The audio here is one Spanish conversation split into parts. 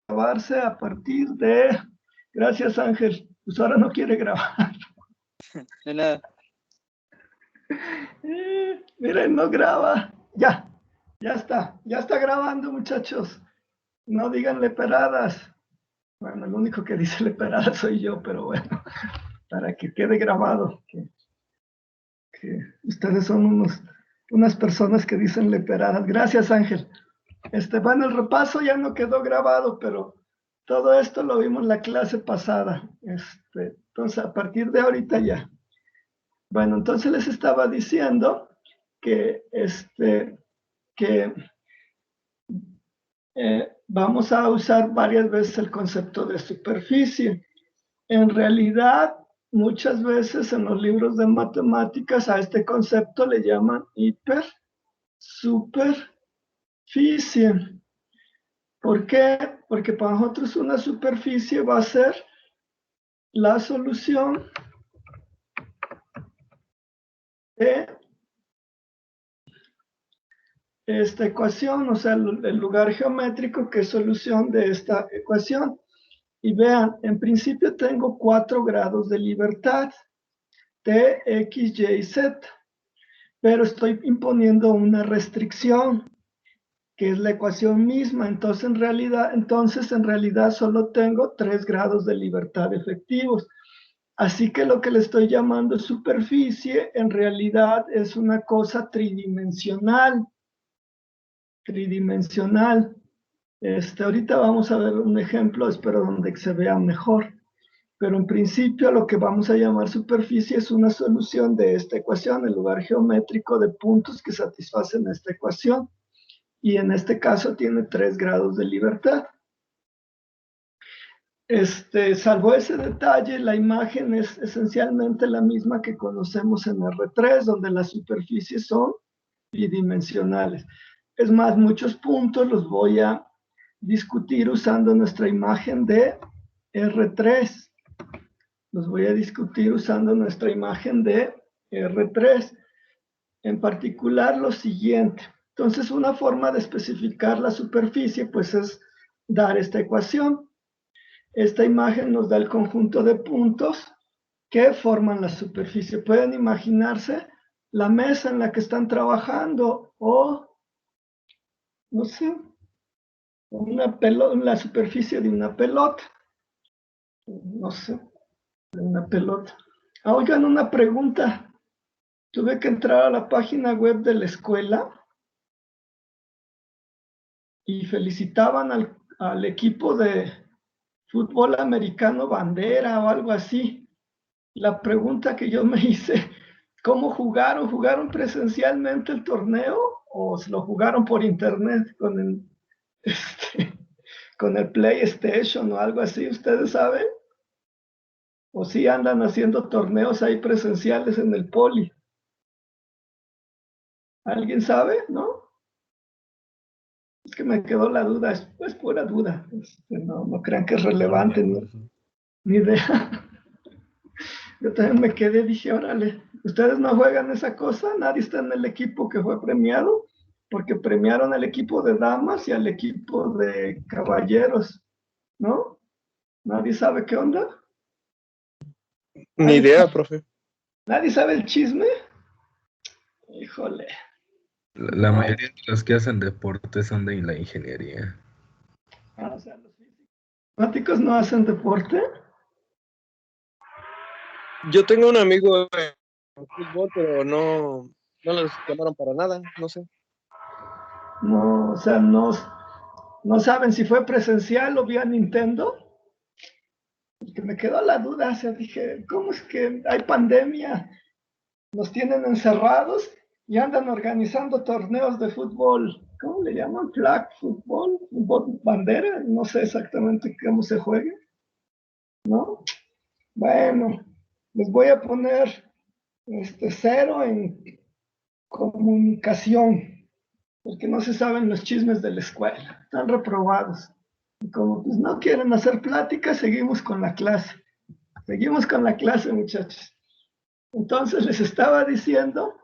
grabarse a partir de... Gracias, Ángel. Pues ahora no quiere grabar. De nada. Miren, no graba. Ya está grabando, muchachos. No digan leperadas. Bueno, el único que dice leperadas soy yo, pero bueno, para que quede grabado que ustedes son unas personas que dicen leperadas. Gracias, Ángel. Bueno, el repaso ya no quedó grabado, pero todo esto lo vimos en la clase pasada. Entonces, a partir de ahorita ya. Bueno, entonces les estaba diciendo que, vamos a usar varias veces el concepto de superficie. En realidad, muchas veces en los libros de matemáticas a este concepto le llaman hipersuperficie. ¿Por qué? Porque para nosotros una superficie va a ser la solución de esta ecuación, o sea, el lugar geométrico que es solución de esta ecuación. Y vean, en principio tengo 4 grados de libertad, T, X, Y y Z, pero estoy imponiendo una restricción, que es la ecuación misma. Entonces, en realidad solo tengo 3 grados de libertad efectivos. Así que lo que le estoy llamando superficie, en realidad es una cosa tridimensional. Ahorita vamos a ver un ejemplo, espero donde se vea mejor. Pero en principio lo que vamos a llamar superficie es una solución de esta ecuación, el lugar geométrico de puntos que satisfacen esta ecuación. Y en este caso tiene 3 grados de libertad. Salvo ese detalle, la imagen es esencialmente la misma que conocemos en R3, donde las superficies son bidimensionales. Es más, muchos puntos los voy a discutir usando nuestra imagen de R3. Los voy a discutir usando nuestra imagen de R3. En particular, lo siguiente. Entonces, una forma de especificar la superficie, pues es dar esta ecuación. Esta imagen nos da el conjunto de puntos que forman la superficie. Pueden imaginarse la mesa en la que están trabajando o, no sé, la superficie de una pelota. No sé, de una pelota. Oigan, una pregunta. Tuve que entrar a la página web de la escuela y felicitaban al equipo de fútbol americano bandera o algo así. La pregunta que yo me hice, ¿cómo jugaron? ¿Jugaron presencialmente el torneo o se lo jugaron por internet con el PlayStation o algo así? ¿Ustedes saben? ¿O sí andan haciendo torneos ahí presenciales en el poli? ¿Alguien sabe? ¿No? Es que me quedó la duda, es pura duda. No crean que es relevante, ni idea. Yo también me quedé, dije, órale, ¿ustedes no juegan esa cosa? ¿Nadie está en el equipo que fue premiado? Porque premiaron al equipo de damas y al equipo de caballeros, ¿no? ¿Nadie sabe qué onda? Ni idea, profe. ¿Nadie sabe el chisme? Híjole. La mayoría de los que hacen deporte son de la ingeniería. O sea, los físicos no hacen deporte. Yo tengo un amigo en fútbol, pero no los llamaron para nada, no sé. No, o sea, no saben si fue presencial o vía Nintendo. Porque me quedó la duda, o sea, dije, ¿cómo es que hay pandemia? Nos tienen encerrados y andan organizando torneos de fútbol, ¿cómo le llaman? Flag fútbol, fútbol bandera, no sé exactamente cómo se juega, ¿no? Bueno, les voy a poner 0 en comunicación, porque no se saben los chismes de la escuela, están reprobados. Y como pues no quieren hacer plática, seguimos con la clase. Seguimos con la clase, muchachos. Entonces les estaba diciendo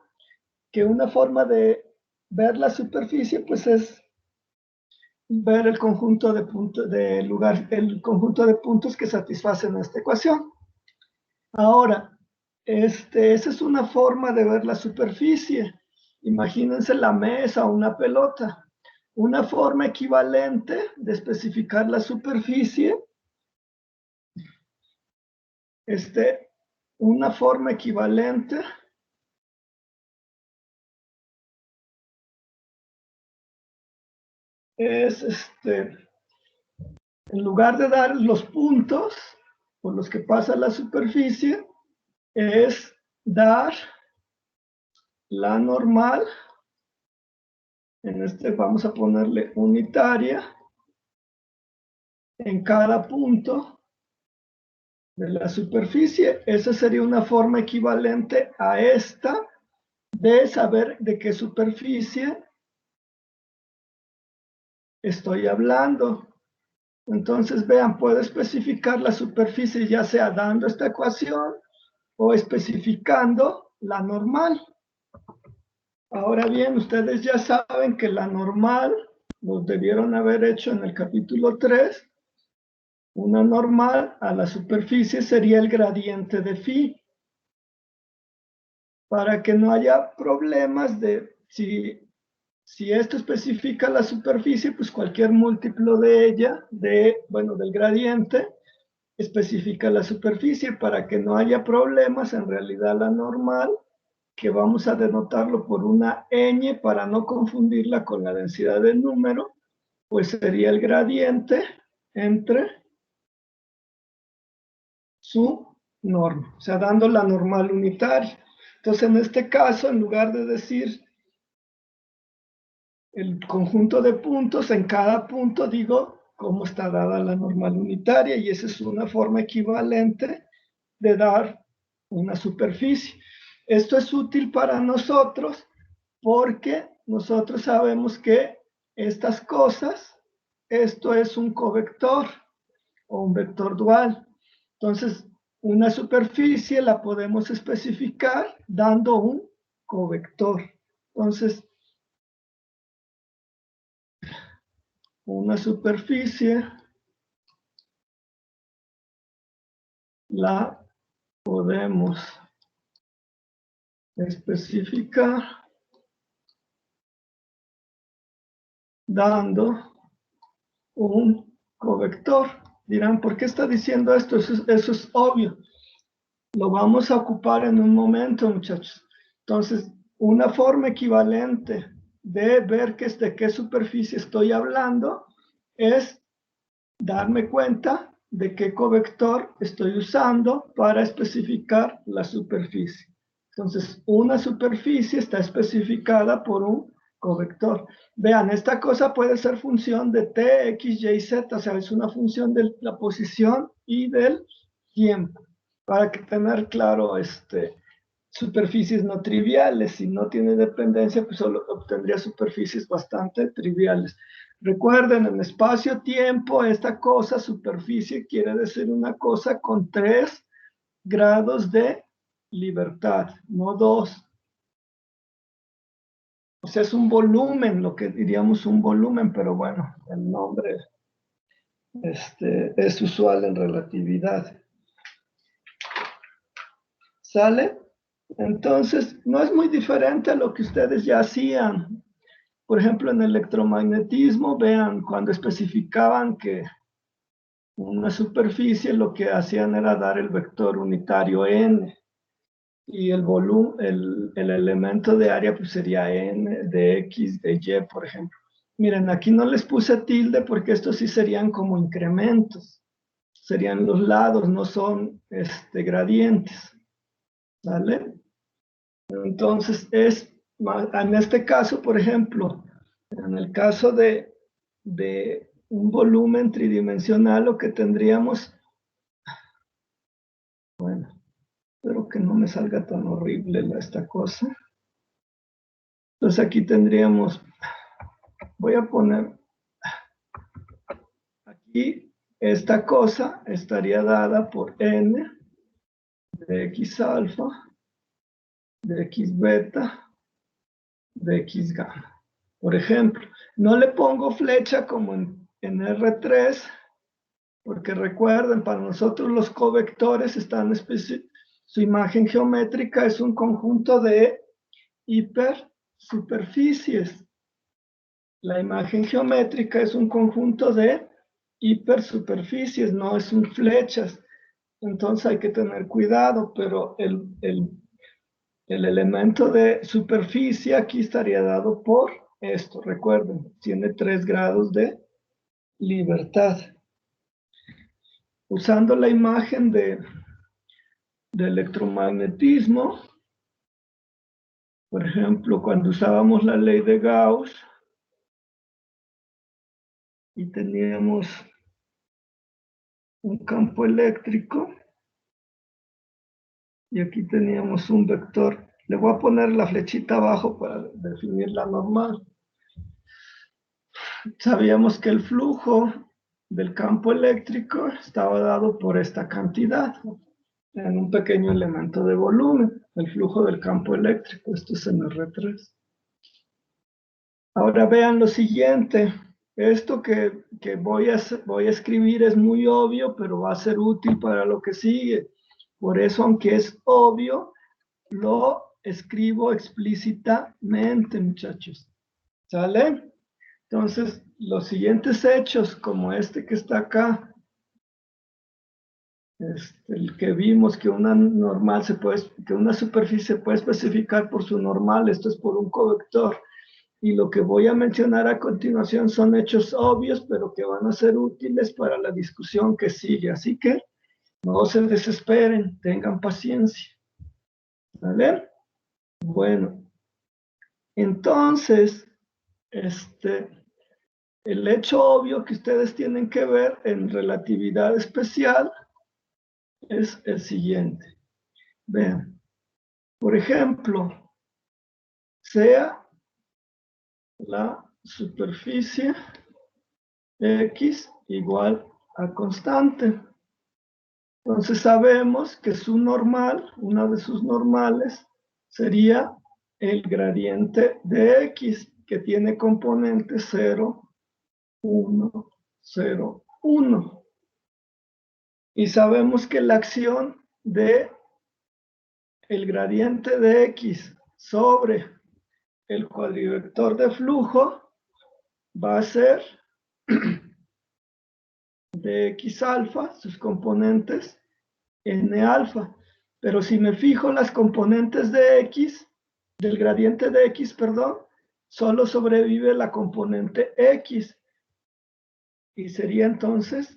que una forma de ver la superficie, pues es ver el conjunto de puntos el conjunto de puntos que satisfacen esta ecuación. Ahora, esa es una forma de ver la superficie. Imagínense la mesa o una pelota. Una forma equivalente de especificar la superficie, una forma equivalente es, en lugar de dar los puntos por los que pasa la superficie, es dar la normal, vamos a ponerle unitaria, en cada punto de la superficie. Esa sería una forma equivalente a esta de saber de qué superficie estoy hablando. Entonces, vean, puedo especificar la superficie ya sea dando esta ecuación o especificando la normal. Ahora bien, ustedes ya saben que la normal los debieron haber hecho en el capítulo 3. Una normal a la superficie sería el gradiente de phi. Para que no haya problemas de si esto especifica la superficie, pues cualquier múltiplo de ella, del gradiente, especifica la superficie. Para que no haya problemas, en realidad la normal, que vamos a denotarlo por una ñ para no confundirla con la densidad del número, pues sería el gradiente entre su norma, o sea, dando la normal unitaria. Entonces, en este caso, en lugar de decir el conjunto de puntos, en cada punto digo cómo está dada la normal unitaria, y esa es una forma equivalente de dar una superficie. Esto es útil para nosotros porque nosotros sabemos que estas cosas, esto es un covector o un vector dual. Entonces, una superficie la podemos especificar dando un covector. Entonces, una superficie la podemos especificar dando un covector. Dirán, ¿por qué está diciendo esto? Eso es obvio. Lo vamos a ocupar en un momento, muchachos. Entonces, una forma equivalente de ver de qué superficie estoy hablando es darme cuenta de qué covector estoy usando para especificar la superficie. Entonces, una superficie está especificada por un covector. Vean, esta cosa puede ser función de t, x, y, z, o sea, es una función de la posición y del tiempo. Para que tener claro, superficies no triviales. Si no tiene dependencia, pues solo obtendría superficies bastante triviales. Recuerden, en espacio-tiempo, esta cosa, superficie, quiere decir una cosa con 3 grados de libertad, no 2. O sea, es un volumen, lo que diríamos un volumen, pero bueno, el nombre es usual en relatividad. ¿Sale? Entonces, no es muy diferente a lo que ustedes ya hacían. Por ejemplo, en electromagnetismo, vean, cuando especificaban que una superficie, lo que hacían era dar el vector unitario n, y el volumen, el elemento de área, pues sería n de x, de y, por ejemplo. Miren, aquí no les puse tilde porque estos sí serían como incrementos. Serían los lados, no son gradientes. ¿Vale? Entonces, en este caso, por ejemplo, en el caso de un volumen tridimensional, lo que tendríamos, bueno, espero que no me salga tan horrible esta cosa. Entonces aquí tendríamos, voy a poner, aquí esta cosa estaría dada por n de x alfa, de x beta, de x gamma. Por ejemplo, no le pongo flecha como en R3, porque recuerden, para nosotros los covectores están su imagen geométrica es un conjunto de hipersuperficies. La imagen geométrica es un conjunto de hipersuperficies, no es un flechas. Entonces hay que tener cuidado, pero el elemento de superficie aquí estaría dado por esto. Recuerden, tiene 3 grados de libertad. Usando la imagen de electromagnetismo, por ejemplo, cuando usábamos la ley de Gauss y teníamos un campo eléctrico y aquí teníamos un vector. Le voy a poner la flechita abajo para definir la normal. Sabíamos que el flujo del campo eléctrico estaba dado por esta cantidad en un pequeño elemento de volumen, el flujo del campo eléctrico. Esto es en R3. Ahora vean lo siguiente. Esto que voy a escribir es muy obvio, pero va a ser útil para lo que sigue. Por eso, aunque es obvio, lo escribo explícitamente, muchachos. ¿Sale? Entonces, los siguientes hechos, como este que está acá, el que vimos que una normal que una superficie se puede especificar por su normal, esto es por un covector. Y lo que voy a mencionar a continuación son hechos obvios, pero que van a ser útiles para la discusión que sigue. Así que no se desesperen, tengan paciencia. ¿Vale? Bueno, entonces, el hecho obvio que ustedes tienen que ver en relatividad especial es el siguiente. Vean, por ejemplo, sea la superficie X igual a constante. Entonces sabemos que su normal, una de sus normales, sería el gradiente de X, que tiene componente 0, 1, 0, 1. Y sabemos que la acción de el gradiente de X sobre el cuadrivector de flujo va a ser de X alfa, sus componentes, N alfa. Pero si me fijo las componentes de X, del gradiente de X, perdón, solo sobrevive la componente X. Y sería entonces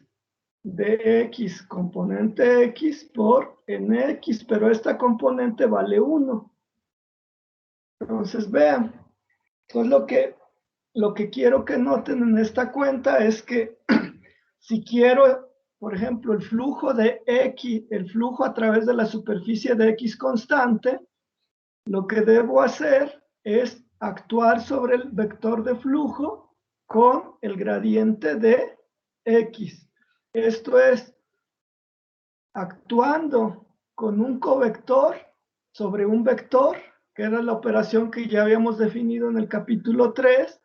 dx componente X por nx, pero esta componente vale 1. Entonces vean, pues lo que quiero que noten en esta cuenta es que si quiero, por ejemplo, el flujo de X, el flujo a través de la superficie de X constante, lo que debo hacer es actuar sobre el vector de flujo con el gradiente de X. Esto es, actuando con un covector sobre un vector, que era la operación que ya habíamos definido en el capítulo 3,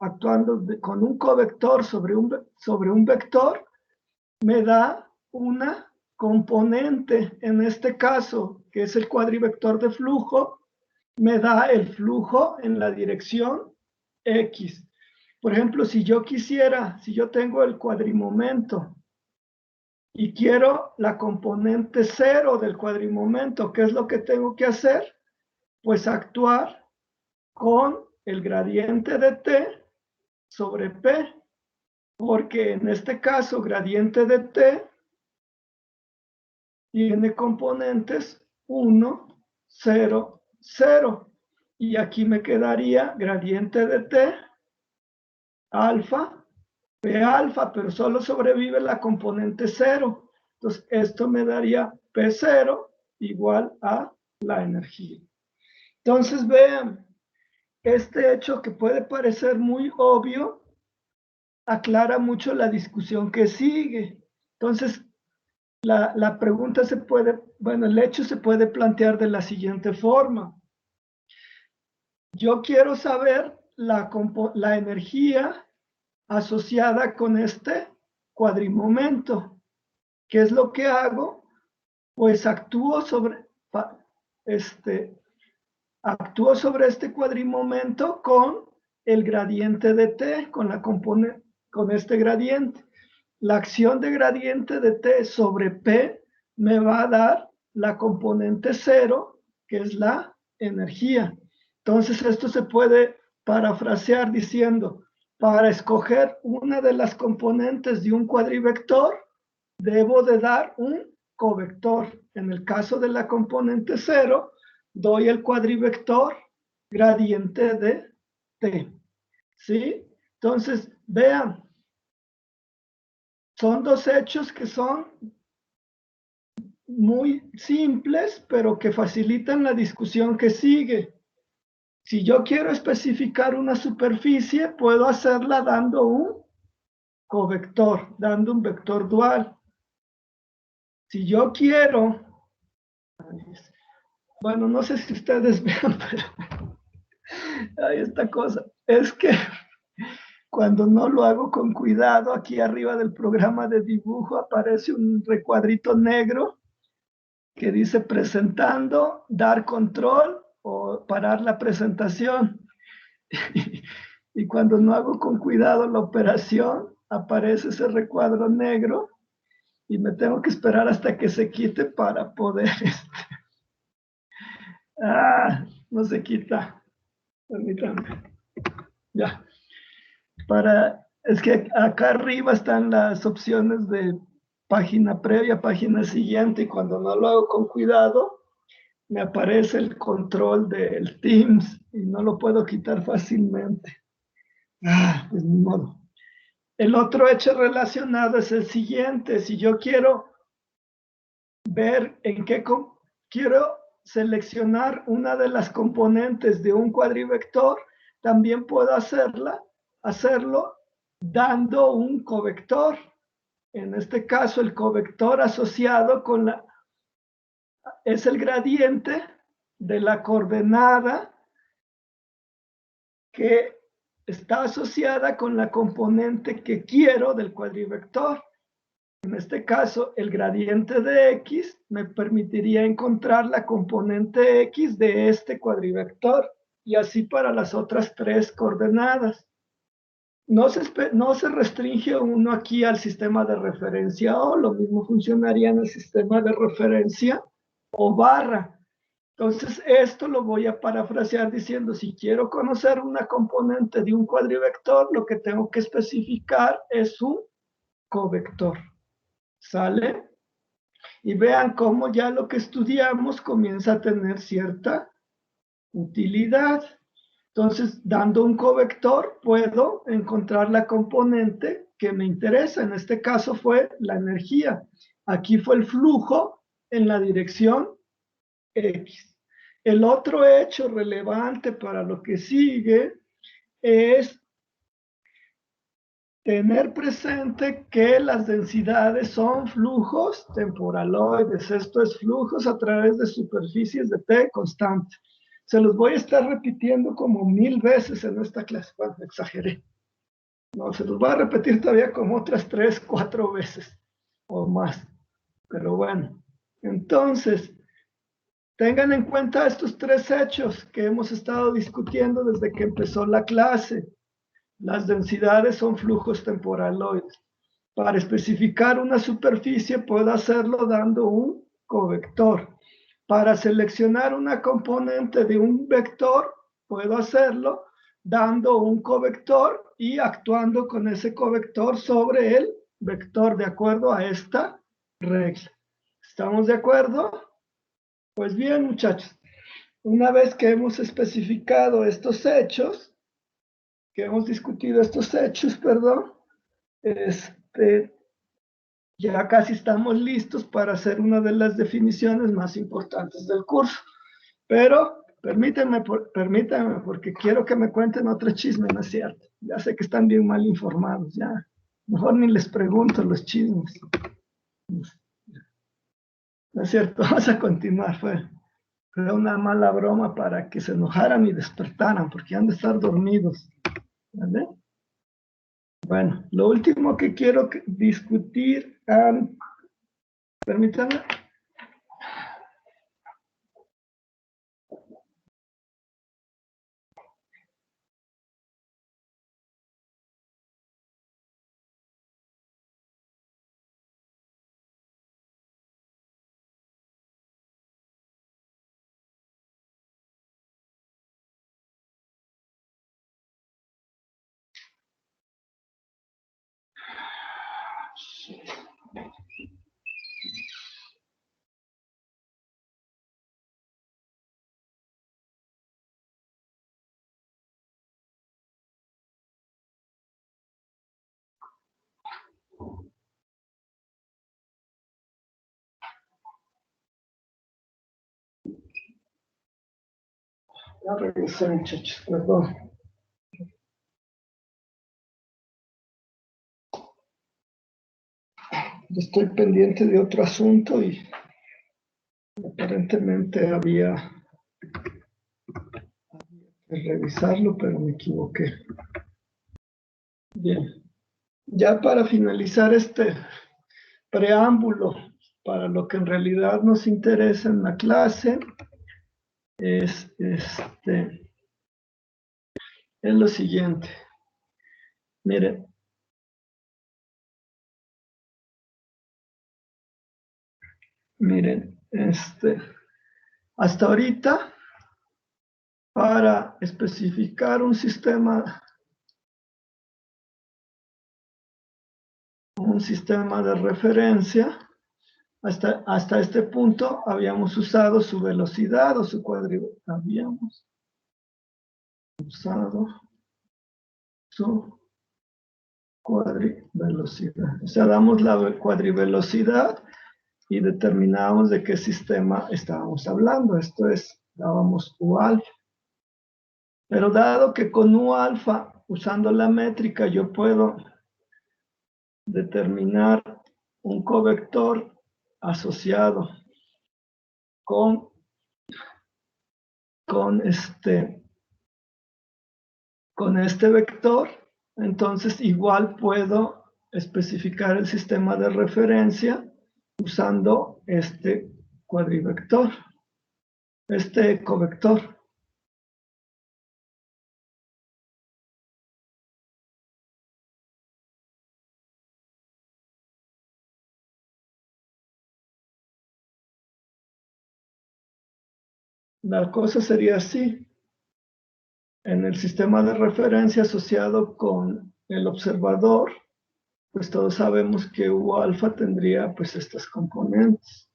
actuando con un covector sobre un vector, me da una componente, en este caso, que es el cuadrivector de flujo, me da el flujo en la dirección X. Por ejemplo, si yo tengo el cuadrimomento y quiero la componente 0 del cuadrimomento, ¿qué es lo que tengo que hacer? Pues actuar con el gradiente de t sobre p, porque en este caso gradiente de t tiene componentes 1, 0, 0. Y aquí me quedaría gradiente de t, alfa, P alfa, pero solo sobrevive la componente 0. Entonces, esto me daría P0 igual a la energía. Entonces, vean, este hecho que puede parecer muy obvio, aclara mucho la discusión que sigue. Entonces, la pregunta el hecho se puede plantear de la siguiente forma. Yo quiero saber la energía asociada con este cuadrimomento. ¿Qué es lo que hago? Pues actúo sobre este cuadrimomento con el gradiente de t, con este gradiente. La acción de gradiente de t sobre p me va a dar la componente 0, que es la energía. Entonces esto se puede parafrasear diciendo, para escoger una de las componentes de un cuadrivector, debo de dar un covector. En el caso de la componente 0, doy el cuadrivector gradiente de t. ¿Sí? Entonces, vean, son dos hechos que son muy simples, pero que facilitan la discusión que sigue. Si yo quiero especificar una superficie, puedo hacerla dando un covector, dando un vector dual. Si yo quiero, bueno, no sé si ustedes vean, pero hay esta cosa, es que cuando no lo hago con cuidado, aquí arriba del programa de dibujo aparece un recuadrito negro que dice presentando, dar control o parar la presentación. Y cuando no hago con cuidado la operación, aparece ese recuadro negro y me tengo que esperar hasta que se quite para poder... no se quita. Permítanme. Ya. Es que acá arriba están las opciones de página previa, página siguiente, y cuando no lo hago con cuidado, me aparece el control del Teams y no lo puedo quitar fácilmente. Pues ni modo. El otro hecho relacionado es el siguiente. Si yo quiero ver en qué quiero seleccionar una de las componentes de un cuadrivector, también puedo hacerlo dando un covector. En este caso, el covector asociado es el gradiente de la coordenada que está asociada con la componente que quiero del cuadrivector. En este caso, el gradiente de x me permitiría encontrar la componente x de este cuadrivector, y así para las otras tres coordenadas. No se restringe uno aquí al sistema de referencia O, lo mismo funcionaría en el sistema de referencia o barra. Entonces, esto lo voy a parafrasear diciendo, si quiero conocer una componente de un cuadrivector, lo que tengo que especificar es un covector. ¿Sale? Y vean cómo ya lo que estudiamos comienza a tener cierta utilidad. Entonces, dando un covector, puedo encontrar la componente que me interesa. En este caso fue la energía. Aquí fue el flujo en la dirección X. El otro hecho relevante para lo que sigue es tener presente que las densidades son flujos temporaloides. Esto es flujos a través de superficies de T constante. Se los voy a estar repitiendo como 1000 veces en esta clase. Bueno, exageré. No, se los voy a repetir todavía como otras 3, 4 veces o más. Pero bueno, entonces, tengan en cuenta estos tres hechos que hemos estado discutiendo desde que empezó la clase. Las densidades son flujos temporaloides. Para especificar una superficie puedo hacerlo dando un covector. Para seleccionar una componente de un vector puedo hacerlo dando un covector y actuando con ese covector sobre el vector de acuerdo a esta regla. ¿Estamos de acuerdo? Pues bien, muchachos, una vez que hemos especificado estos hechos, que hemos discutido estos hechos, perdón, ya casi estamos listos para hacer una de las definiciones más importantes del curso. Pero permítanme porque quiero que me cuenten otro chisme, ¿no es cierto? Ya sé que están bien mal informados, ya. Mejor ni les pregunto los chismes. ¿No es cierto? Vamos a continuar, pues. Era una mala broma para que se enojaran y despertaran, porque han de estar dormidos. ¿Vale? Bueno, lo último que quiero discutir, permítanme. Ya regresé, muchachos, perdón. Estoy pendiente de otro asunto y aparentemente había que revisarlo, pero me equivoqué. Bien, ya para finalizar este preámbulo para lo que en realidad nos interesa en la clase, es lo siguiente. Miren, hasta ahorita, para especificar un sistema de referencia, hasta este punto habíamos usado su velocidad o su cuadrivelocidad. Habíamos usado su cuadrivelocidad. O sea, damos la cuadrivelocidad y determinábamos de qué sistema estábamos hablando. Esto es, dábamos U alfa. Pero dado que con U alfa, usando la métrica, yo puedo determinar un covector asociado con este vector, entonces igual puedo especificar el sistema de referencia usando este cuadrivector, este covector. La cosa sería así. En el sistema de referencia asociado con el observador, pues todos sabemos que U alfa tendría pues estas componentes.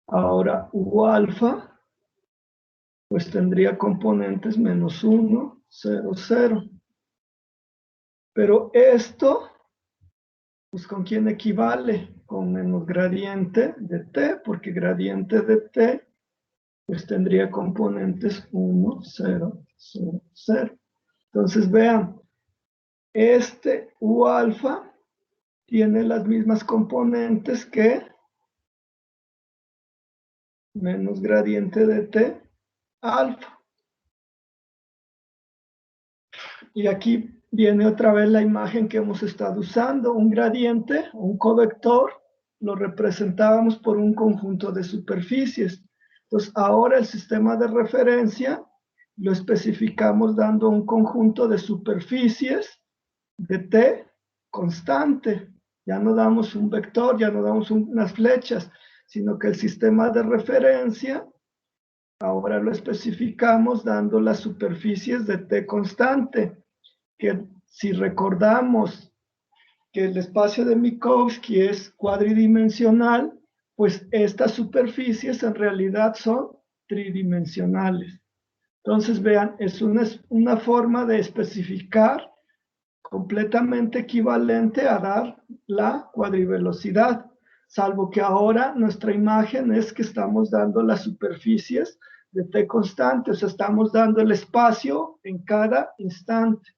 Ahora U alfa pues tendría componentes menos 1, 0, 0. Pero esto, pues ¿con quién equivale? Con menos gradiente de t, porque gradiente de t pues tendría componentes 1, 0, 0, 0. Entonces vean, este U alfa tiene las mismas componentes que menos gradiente de t alfa. Y aquí viene otra vez la imagen que hemos estado usando. Un gradiente, un covector, lo representábamos por un conjunto de superficies. Entonces, ahora el sistema de referencia lo especificamos dando un conjunto de superficies de t constante. Ya no damos un vector, ya no damos unas flechas, sino que el sistema de referencia ahora lo especificamos dando las superficies de t constante, que si recordamos que el espacio de Minkowski es cuadridimensional, pues estas superficies en realidad son tridimensionales. Entonces, vean, es una forma de especificar completamente equivalente a dar la cuadrivelocidad, salvo que ahora nuestra imagen es que estamos dando las superficies de t constante, o sea, estamos dando el espacio en cada instante.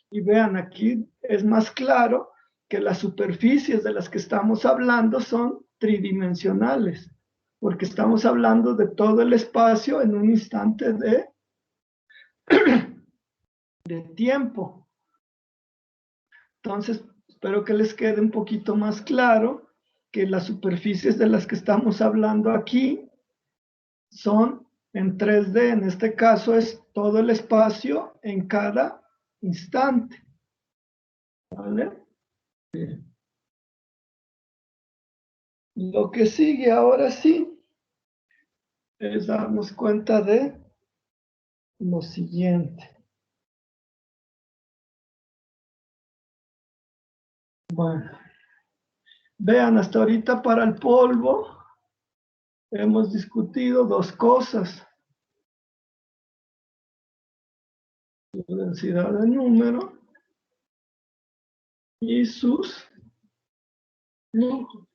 Y vean, aquí es más claro que las superficies de las que estamos hablando son tridimensionales. porque estamos hablando de todo el espacio en un instante de tiempo. Entonces, espero que les quede un poquito más claro que las superficies de las que estamos hablando aquí son en 3D. En este caso es todo el espacio en cada instante. ¿Vale? Bien. Lo que sigue ahora sí es darnos cuenta de lo siguiente. Bueno, vean, hasta ahorita para el polvo hemos discutido dos cosas: su densidad de número y sus flujos.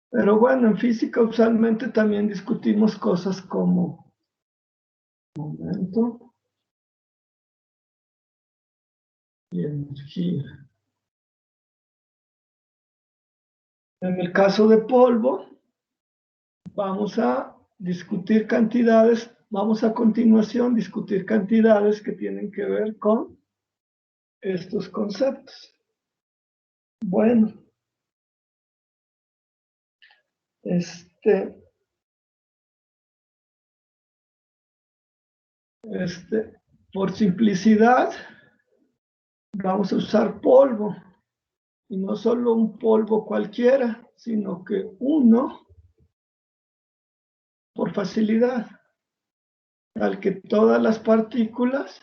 Pero bueno, en física usualmente también discutimos cosas como momento y energía. En el caso de polvo, vamos a discutir cantidades, vamos a continuación discutir cantidades que tienen que ver con estos conceptos. Bueno, por simplicidad, vamos a usar polvo, y no solo un polvo cualquiera, sino que uno por facilidad, al que todas las partículas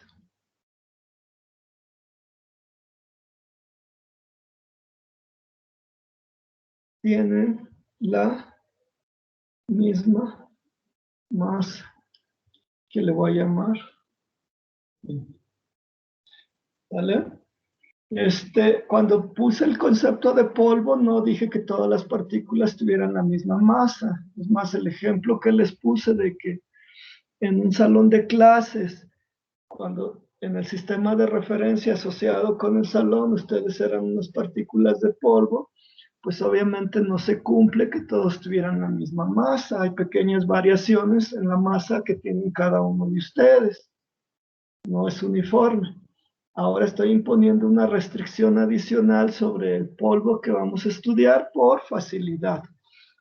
tienen la misma masa, que le voy a llamar. ¿Vale? Cuando puse el concepto de polvo, no dije que todas las partículas tuvieran la misma masa. Es más, el ejemplo que les puse de que en un salón de clases, cuando en el sistema de referencia asociado con el salón, ustedes eran unas partículas de polvo, pues obviamente no se cumple que todos tuvieran la misma masa. Hay pequeñas variaciones en la masa que tienen cada uno de ustedes. No es uniforme. Ahora estoy imponiendo una restricción adicional sobre el polvo que vamos a estudiar por facilidad.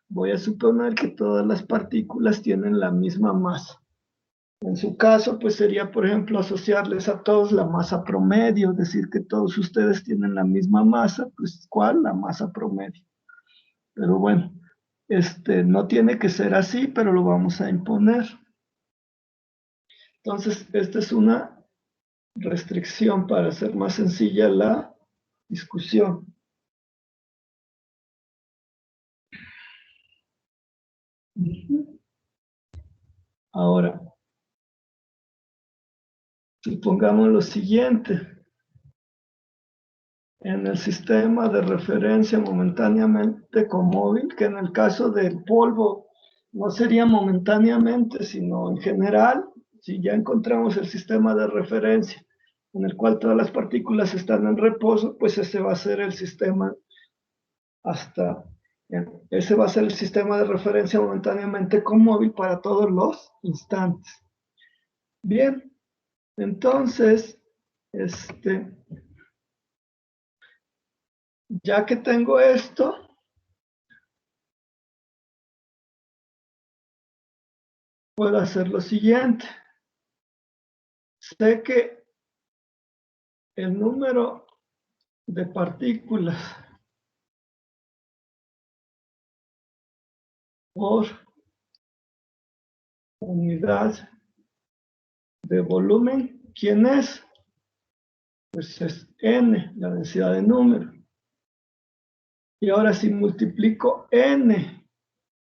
Voy a suponer que todas las partículas tienen la misma masa. En su caso, pues sería, por ejemplo, asociarles a todos la masa promedio, decir que todos ustedes tienen la misma masa, pues ¿cuál? La masa promedio. Pero bueno, no tiene que ser así, pero lo vamos a imponer. Entonces, esta es una restricción para hacer más sencilla la discusión. Ahora, supongamos lo siguiente. En el sistema de referencia momentáneamente comóvil, que en el caso del polvo no sería momentáneamente, sino en general, si ya encontramos el sistema de referencia en el cual todas las partículas están en reposo, pues ese va a ser el sistema ese va a ser el sistema de referencia momentáneamente comóvil para todos los instantes. Bien, entonces, ya que tengo esto, puedo hacer lo siguiente. Sé que el número de partículas por unidad de volumen, ¿quién es? Pues es n, la densidad de número. Y ahora si multiplico n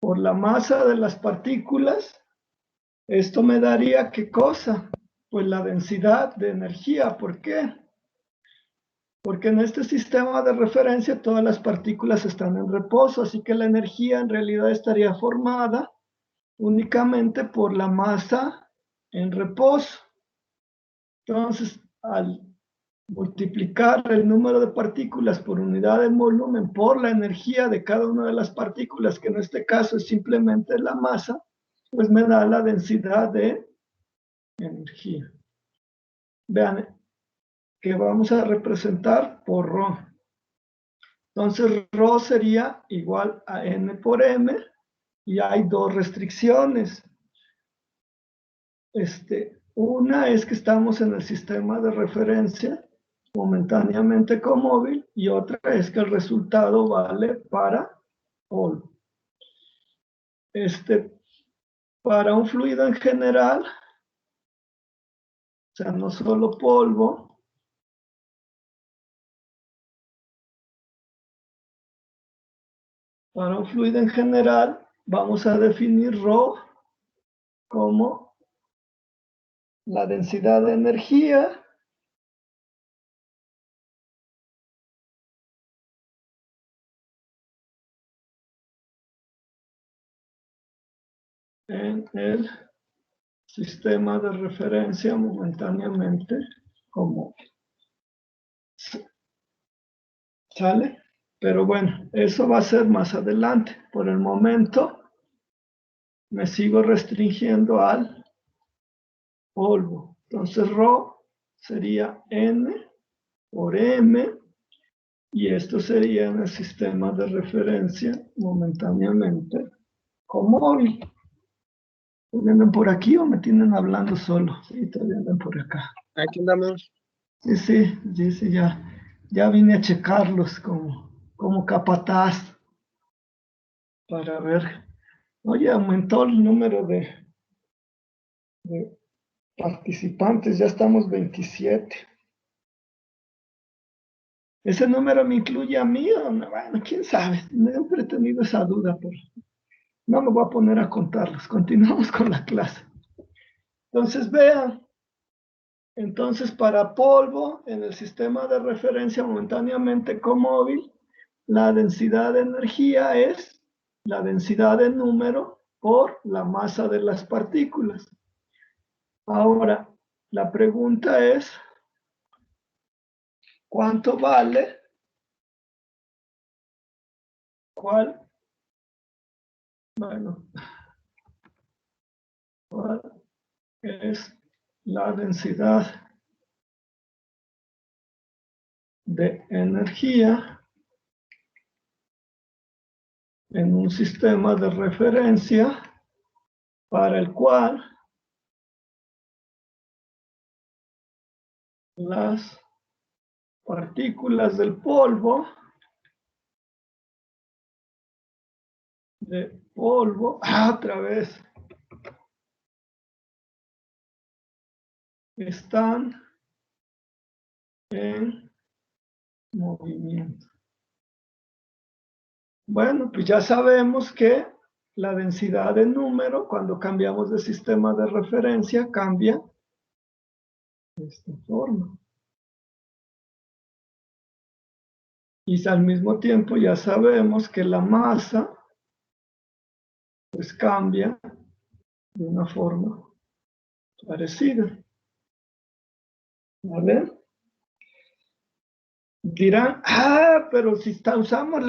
por la masa de las partículas, esto me daría ¿qué cosa? Pues la densidad de energía. ¿Por qué? Porque en este sistema de referencia todas las partículas están en reposo, así que la energía en realidad estaría formada únicamente por la masa en reposo. Entonces, al multiplicar el número de partículas por unidad de volumen por la energía de cada una de las partículas, que en este caso es simplemente la masa, pues me da la densidad de energía. Vean que vamos a representar por ρ. Entonces, ρ sería igual a n por m, y hay dos restricciones. Una es que estamos en el sistema de referencia momentáneamente comóvil, y otra es que el resultado vale para polvo. Para un fluido en general, o sea, no solo polvo, para un fluido en general vamos a definir ρ como la densidad de energía en el sistema de referencia momentáneamente común. ¿Sale? Pero bueno, eso va a ser más adelante. Por el momento me sigo restringiendo al polvo. Entonces ρ sería n por m, y esto sería en el sistema de referencia momentáneamente comóvil. ¿Vienen por aquí o me tienen hablando solo? Sí, todavía andan por acá. Aquí andamos. Sí, ya vine a checarlos como capataz para ver. Oye, aumentó el número de participantes, ya estamos 27. ¿Ese número me incluye a mí o no? Bueno, quién sabe, siempre he tenido esa duda, pero no me voy a poner a contarlos. Continuamos con la clase. Entonces, vean. Entonces, para polvo, en el sistema de referencia momentáneamente comóvil, la densidad de energía es la densidad de número por la masa de las partículas. Ahora, la pregunta es, ¿cuánto vale? ¿Cuál? Bueno, ¿cuál es la densidad de energía en un sistema de referencia para el cual las partículas del polvo otra vez están en movimiento? Bueno, pues ya sabemos que la densidad de número, cuando cambiamos de sistema de referencia, cambia de esta forma. Y al mismo tiempo ya sabemos que la masa pues cambia de una forma parecida. ¿Vale? Dirán, pero si usamos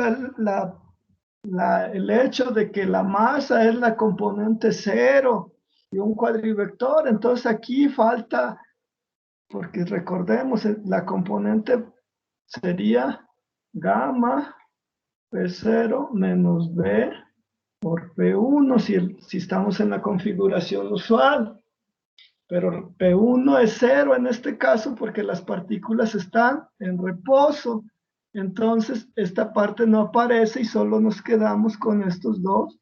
el hecho de que la masa es la componente cero y un cuadrivector, entonces aquí falta, porque recordemos, la componente sería gamma P0 menos B por P1 si estamos en la configuración usual. Pero P1 es 0 en este caso porque las partículas están en reposo. Entonces, esta parte no aparece y solo nos quedamos con estos dos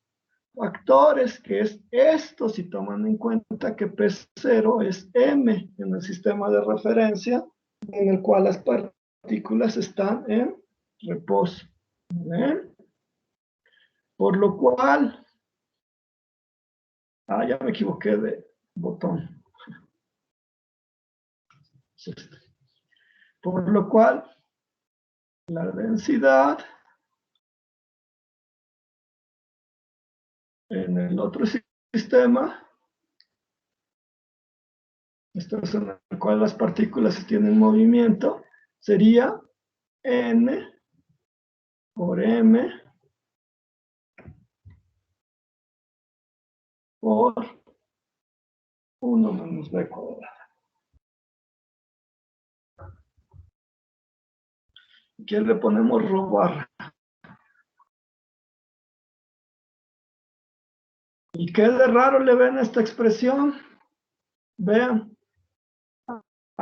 factores, que es esto, si toman en cuenta que P0 es M en el sistema de referencia, en el cual las partículas están en reposo. ¿Ven? Por lo cual, ya me equivoqué de botón. Por lo cual, la densidad en el otro sistema, esto es en el cual las partículas tienen movimiento, sería n por m por 1 menos b cuadrado. Aquí le ponemos rho barra. ¿Y qué de raro le ven a esta expresión? Vean,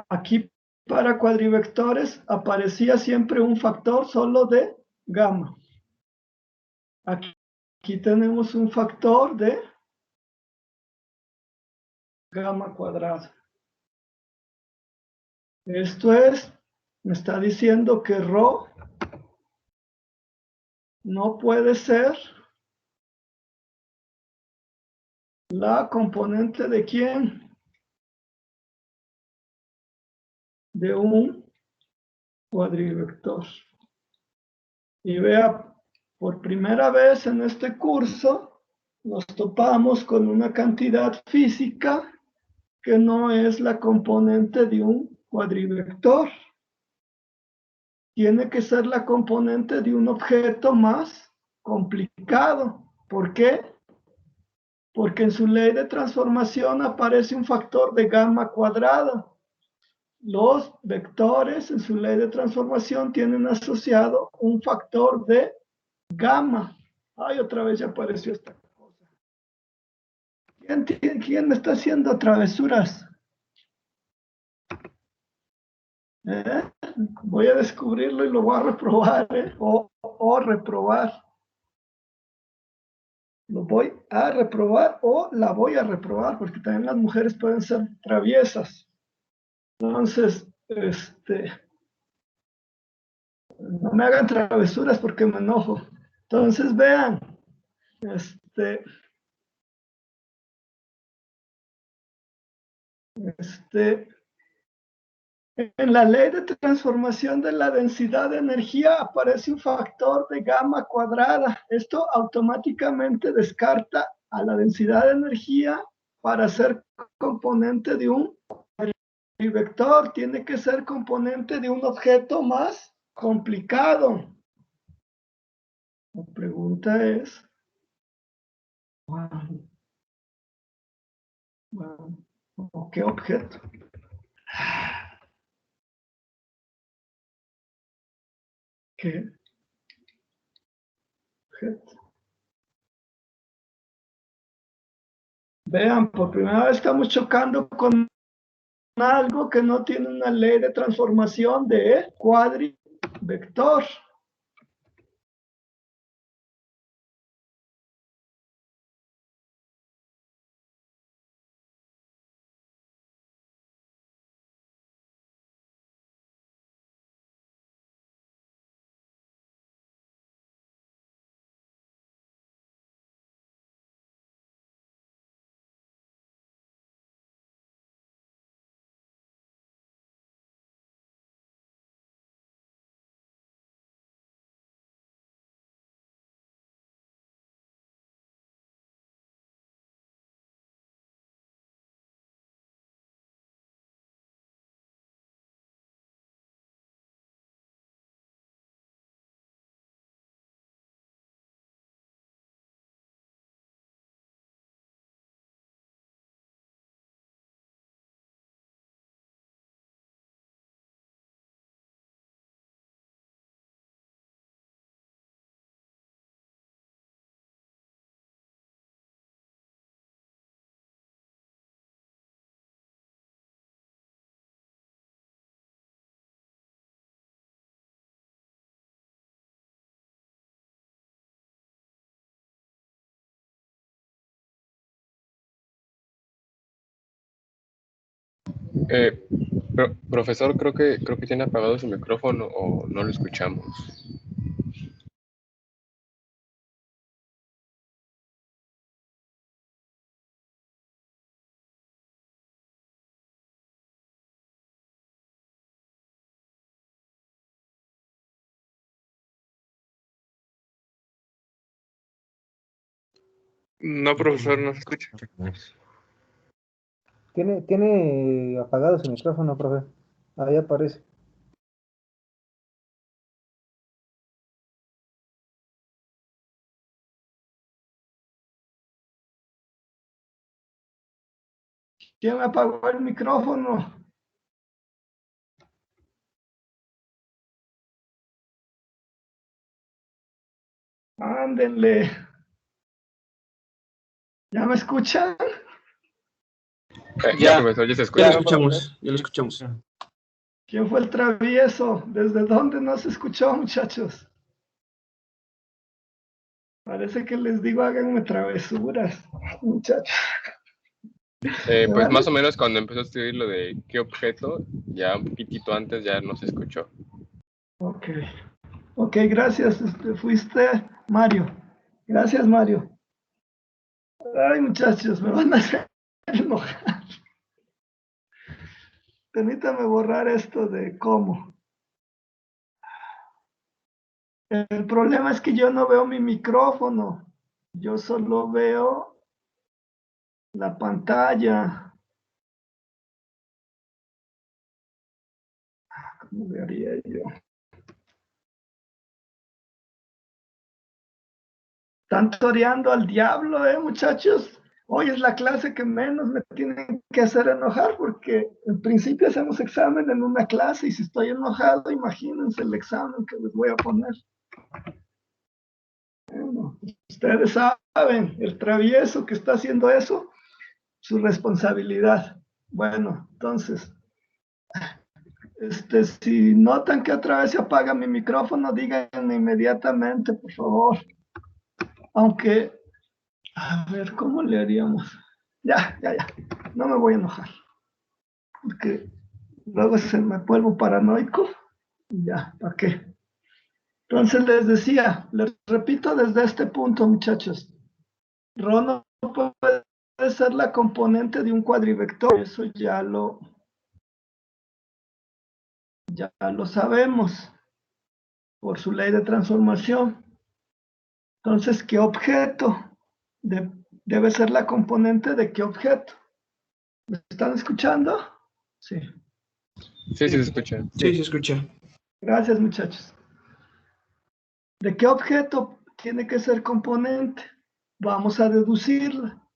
aquí para cuadrivectores aparecía siempre un factor solo de gamma. Aquí tenemos un factor de gamma cuadrado. Esto es, me está diciendo que rho no puede ser la componente de quién? De un cuadrivector. Y vea, por primera vez en este curso nos topamos con una cantidad física que no es la componente de un cuadrivector. Tiene que ser la componente de un objeto más complicado. ¿Por qué? Porque en su ley de transformación aparece un factor de gamma cuadrada. Los vectores en su ley de transformación tienen asociado un factor de gamma. Ay, otra vez ya apareció esta cosa. ¿Quién me está haciendo travesuras? Voy a descubrirlo y lo voy a reprobar, o reprobar. Lo voy a reprobar o la voy a reprobar, porque también las mujeres pueden ser traviesas. Entonces, no me hagan travesuras porque me enojo. Entonces, vean, en la ley de transformación de la densidad de energía aparece un factor de gamma cuadrada. Esto automáticamente descarta a la densidad de energía para ser componente de un vector. Tiene que ser componente de un objeto más complicado. La pregunta es, ¿qué objeto? ¿Qué objeto? Vean, por primera vez estamos chocando con algo que no tiene una ley de transformación de cuadrivector. Eh, Profesor, creo que tiene apagado su micrófono o no lo escuchamos. No, profesor, no se escucha. Tiene apagado su micrófono, profe. Ahí aparece. ¿Quién me apagó el micrófono? Ándenle. ¿Ya me escuchan? Ya, Ya. profesor, ya se Ya escucha. lo escuchamos, ya lo escuchamos. ¿Quién fue el travieso? ¿Desde dónde no se escuchó, muchachos? Parece que les digo, háganme travesuras, muchachos. Pues más o menos cuando empezó a escribir lo de qué objeto, ya un poquitito antes ya no se escuchó. Ok. Ok, gracias. Fuiste Mario. Gracias, Mario. Ay, muchachos, me van a hacer enojar. Permítame borrar esto de cómo. El problema es que yo no veo mi micrófono. Yo solo veo la pantalla. ¿Cómo le haría yo? Están toreando al diablo, muchachos. Hoy es la clase que menos me tienen que hacer enojar porque en principio hacemos examen en una clase y si estoy enojado, imagínense el examen que les voy a poner. Bueno, ustedes saben, el travieso que está haciendo eso, su responsabilidad. Bueno, entonces, si notan que otra vez se apaga mi micrófono, díganme inmediatamente, por favor. Aunque, a ver, ¿cómo le haríamos? Ya. No me voy a enojar. Porque luego se me vuelvo paranoico. Ya, ¿para qué? Entonces les decía, les repito desde este punto, muchachos. Rho no puede ser la componente de un cuadrivector. Eso ya lo sabemos por su ley de transformación. Entonces, ¿qué objeto debe ser la componente de qué objeto? ¿Me están escuchando? Sí. Sí, sí se escucha. Sí, se escucha. Gracias, muchachos. ¿De qué objeto tiene que ser componente? Vamos a deducirla.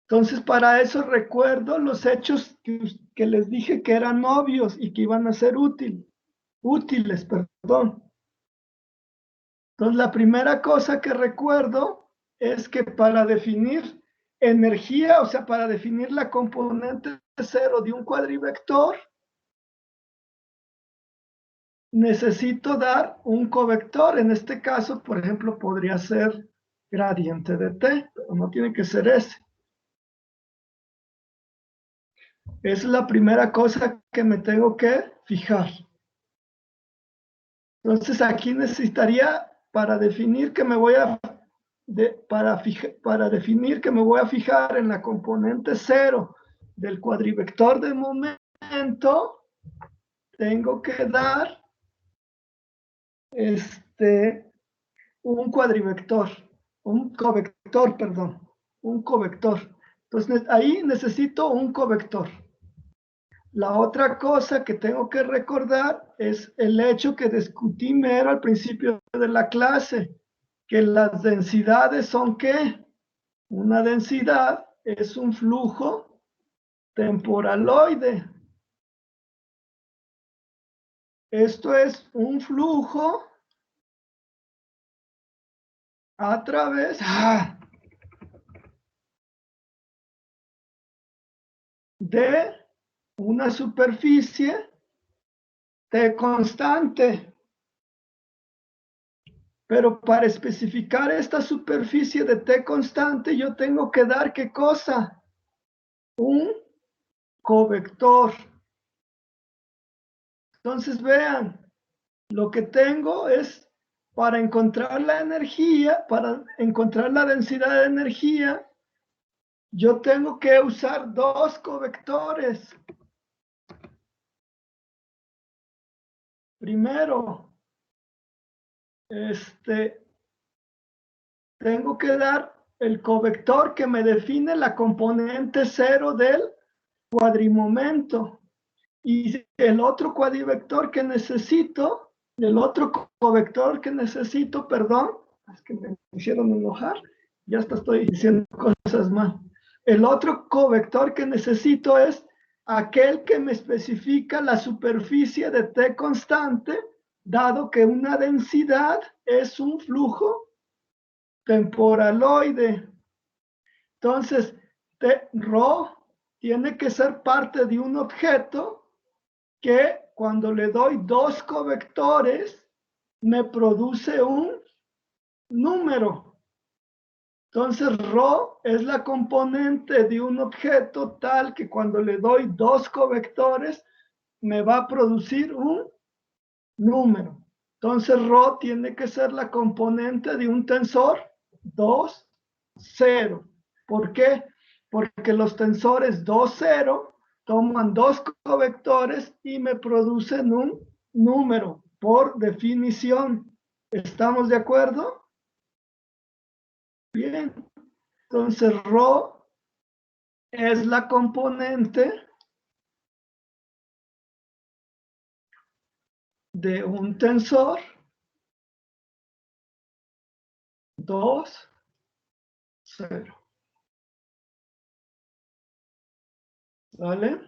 Entonces, para eso recuerdo los hechos que les dije que eran obvios y que iban a ser útiles. Entonces, la primera cosa que recuerdo es que para definir energía, o sea, para definir la componente cero de un cuadrivector, necesito dar un covector. En este caso, por ejemplo, podría ser gradiente de t, pero no tiene que ser ese. Es la primera cosa que me tengo que fijar. Entonces aquí necesitaría para definir que me voy a definir que me voy a fijar en la componente cero del cuadrivector de momento, tengo que dar un covector, perdón, un covector. Entonces ahí necesito un covector. La otra cosa que tengo que recordar es el hecho que discutí mero al principio de la clase, que las densidades son ¿qué? Una densidad es un flujo temporaloide. Esto es un flujo a través de una superficie T constante. Pero para especificar esta superficie de T constante, yo tengo que dar ¿qué cosa? Un covector. Entonces vean, lo que tengo es para encontrar la energía, para encontrar la densidad de energía, yo tengo que usar dos covectores. Primero, tengo que dar el covector que me define la componente cero del cuadrimomento. Y el otro cuadrivector que necesito, perdón, es que me hicieron enojar, ya hasta estoy diciendo cosas mal. El otro covector que necesito es aquel que me especifica la superficie de T constante, dado que una densidad es un flujo temporaloide. Entonces, ρ tiene que ser parte de un objeto que cuando le doy dos covectores me produce un número. Entonces, ρ es la componente de un objeto tal que cuando le doy dos covectores me va a producir un número. Entonces, ρ tiene que ser la componente de un tensor 2, 0. ¿Por qué? Porque los tensores 2, 0 toman dos covectores y me producen un número por definición. ¿Estamos de acuerdo? Bien. Entonces, ρ es la componente de un tensor 2, 0. ¿Vale?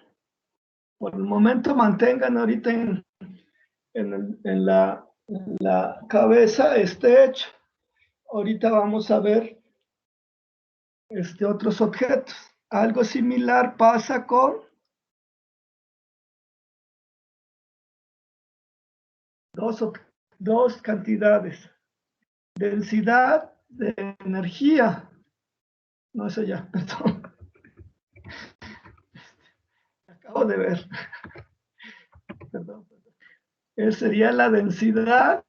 Por el momento mantengan ahorita en la cabeza este hecho. Ahorita vamos a ver otros objetos. Algo similar pasa con dos cantidades. Densidad de energía. No, eso ya, perdón. Acabo de ver. Perdón. Sería la densidad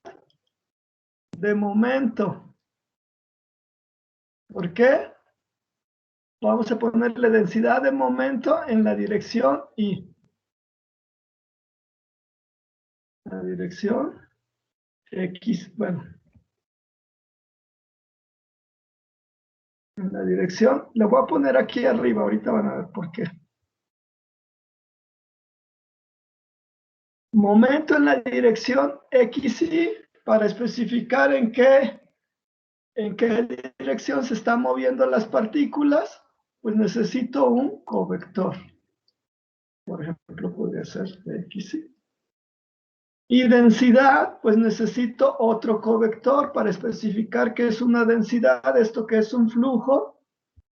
de momento. ¿Por qué? Vamos a ponerle densidad de momento en la dirección Y. La dirección X, bueno. En la dirección, lo voy a poner aquí arriba, ahorita van a ver por qué. Momento en la dirección XY para especificar en qué dirección se están moviendo las partículas, pues necesito un covector. Por ejemplo, podría ser XY. Y densidad, pues necesito otro covector para especificar qué es una densidad, esto que es un flujo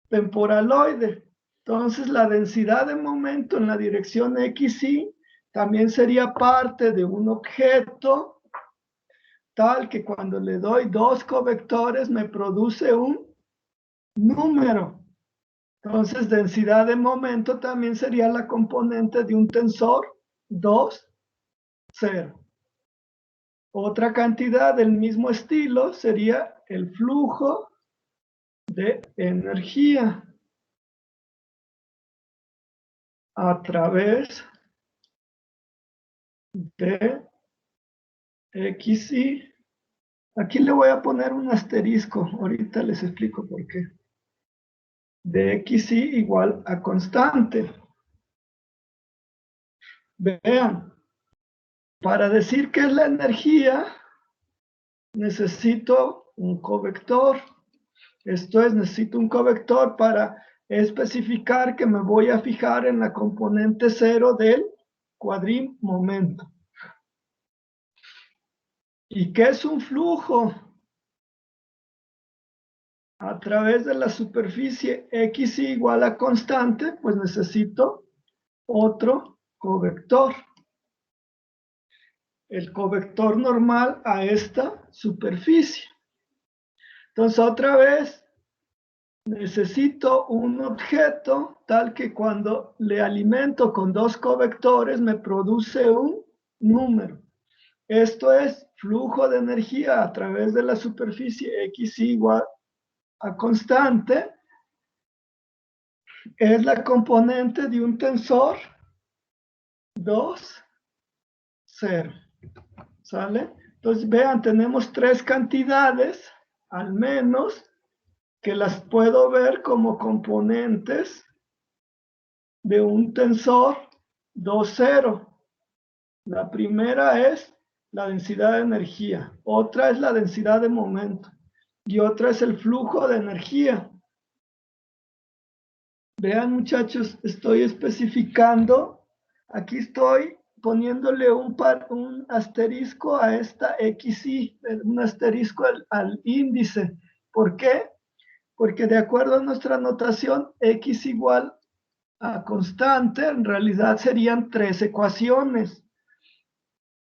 temporaloide. Entonces, la densidad de momento en la dirección XY también sería parte de un objeto tal que cuando le doy dos covectores me produce un número. Entonces, densidad de momento también sería la componente de un tensor 2, 0. Otra cantidad del mismo estilo sería el flujo de energía a través de XY. Aquí le voy a poner un asterisco, ahorita les explico por qué. De XY igual a constante. Vean, para decir qué es la energía, necesito un covector. Esto es, necesito un covector para especificar que me voy a fijar en la componente 0 del cuadrimomento. ¿Y qué es un flujo? A través de la superficie XY igual a constante, pues necesito otro covector. El covector normal a esta superficie. Entonces, otra vez, necesito un objeto tal que cuando le alimento con dos covectores me produce un número. Esto es flujo de energía a través de la superficie X igual a constante. Es la componente de un tensor 2, 0. ¿Sale? Entonces, vean, tenemos tres cantidades, al menos, que las puedo ver como componentes de un tensor 2, 0. La primera es la densidad de energía, otra es la densidad de momento y otra es el flujo de energía. Vean, muchachos, estoy especificando, aquí estoy poniéndole un asterisco a esta XY, un asterisco al índice. ¿Por qué? Porque de acuerdo a nuestra notación, X igual a constante, en realidad serían 3 ecuaciones.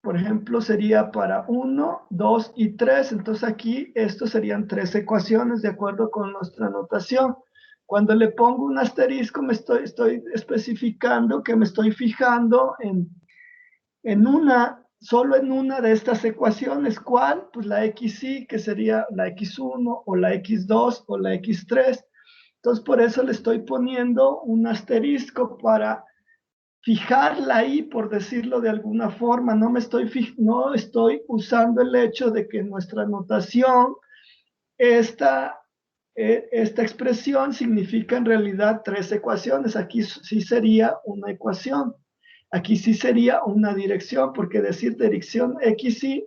Por ejemplo, sería para 1, 2 y 3. Entonces aquí estos serían 3 ecuaciones de acuerdo con nuestra notación. Cuando le pongo un asterisco, estoy especificando que me estoy fijando solo en una de estas ecuaciones. ¿Cuál? Pues la XY, que sería la X1 o la X2 o la X3. Entonces, por eso le estoy poniendo un asterisco para fijarla ahí, por decirlo de alguna forma. No estoy usando el hecho de que nuestra notación, esta expresión significa en realidad 3 ecuaciones. Aquí sí sería una ecuación. Aquí sí sería una dirección, porque decir dirección XY,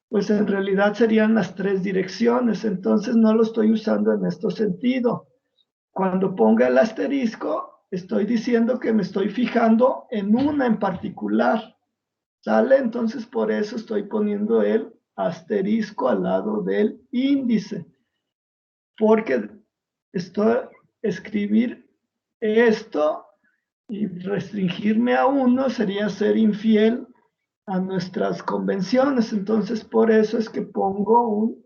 pues en realidad serían las 3 direcciones. Entonces no lo estoy usando en este sentido. Cuando ponga el asterisco, estoy diciendo que me estoy fijando en una en particular. ¿Sale? Entonces por eso estoy poniendo el asterisco al lado del índice. Porque escribir esto y restringirme a uno sería ser infiel a nuestras convenciones. Entonces por eso es que pongo un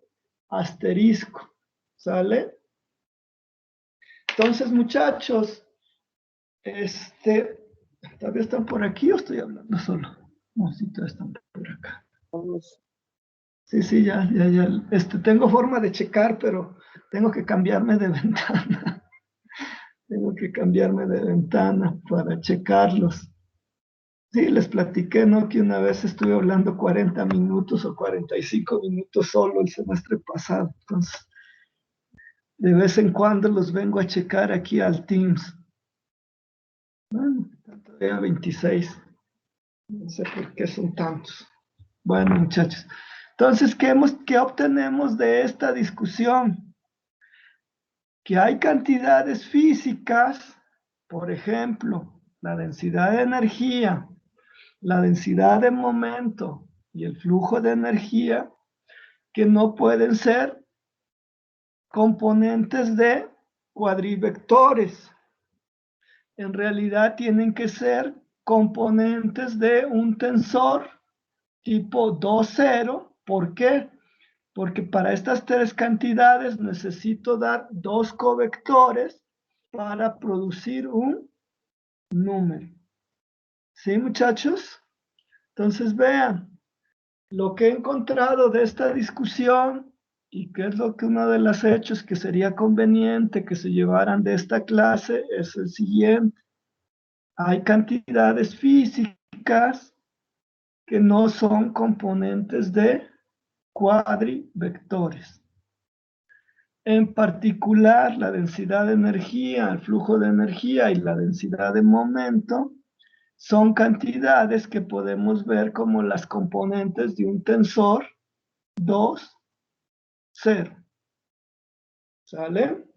asterisco. ¿Sale? Entonces, muchachos, ¿todavía están por aquí o estoy hablando solo? No, sí, todavía están por acá. Sí, ya. Tengo forma de checar, pero tengo que cambiarme de ventana. Tengo que cambiarme de ventana para checarlos. Sí, les platiqué, ¿no? Que una vez estuve hablando 40 minutos o 45 minutos solo el semestre pasado. Entonces, de vez en cuando los vengo a checar aquí al Teams. Bueno, todavía 26. No sé por qué son tantos. Bueno, muchachos. Entonces, ¿qué obtenemos de esta discusión? Que hay cantidades físicas, por ejemplo, la densidad de energía, la densidad de momento y el flujo de energía, que no pueden ser componentes de cuadrivectores. En realidad tienen que ser componentes de un tensor tipo 2,0. ¿Por qué? Porque para estas 3 cantidades necesito dar 2 covectores para producir un número. ¿Sí, muchachos? Entonces vean, lo que he encontrado de esta discusión y qué es lo que uno de los hechos que sería conveniente que se llevaran de esta clase es el siguiente. Hay cantidades físicas que no son componentes de cuadrivectores. En particular, la densidad de energía, el flujo de energía y la densidad de momento son cantidades que podemos ver como las componentes de un tensor 2, 0. ¿Sale?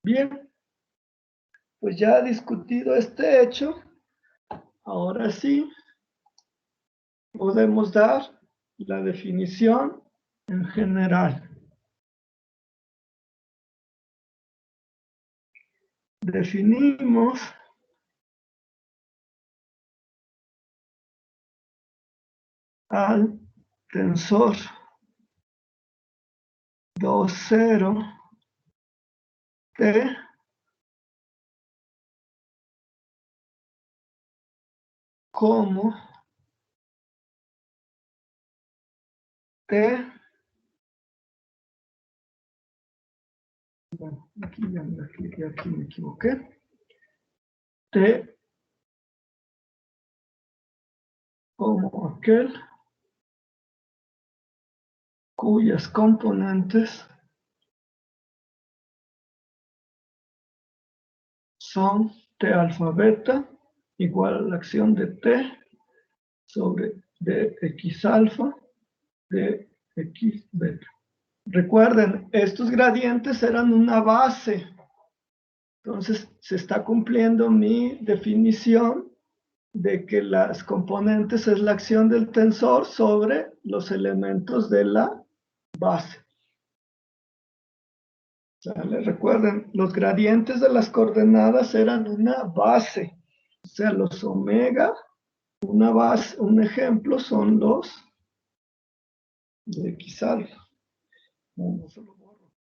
Bien, pues ya he discutido este hecho. Ahora sí, podemos dar la definición en general. Definimos al tensor 2,0 T como T, bueno, aquí me equivoqué, T como aquel cuyas componentes son T alfa beta igual a la acción de T sobre dx alfa dx beta. Recuerden, estos gradientes eran una base Entonces, se está cumpliendo mi definición de que las componentes es la acción del tensor sobre los elementos de la base. ¿Sale? Recuerden, los gradientes de las coordenadas eran una base. O sea, los omega, una base, un ejemplo son los de X alfa. No se lo borro.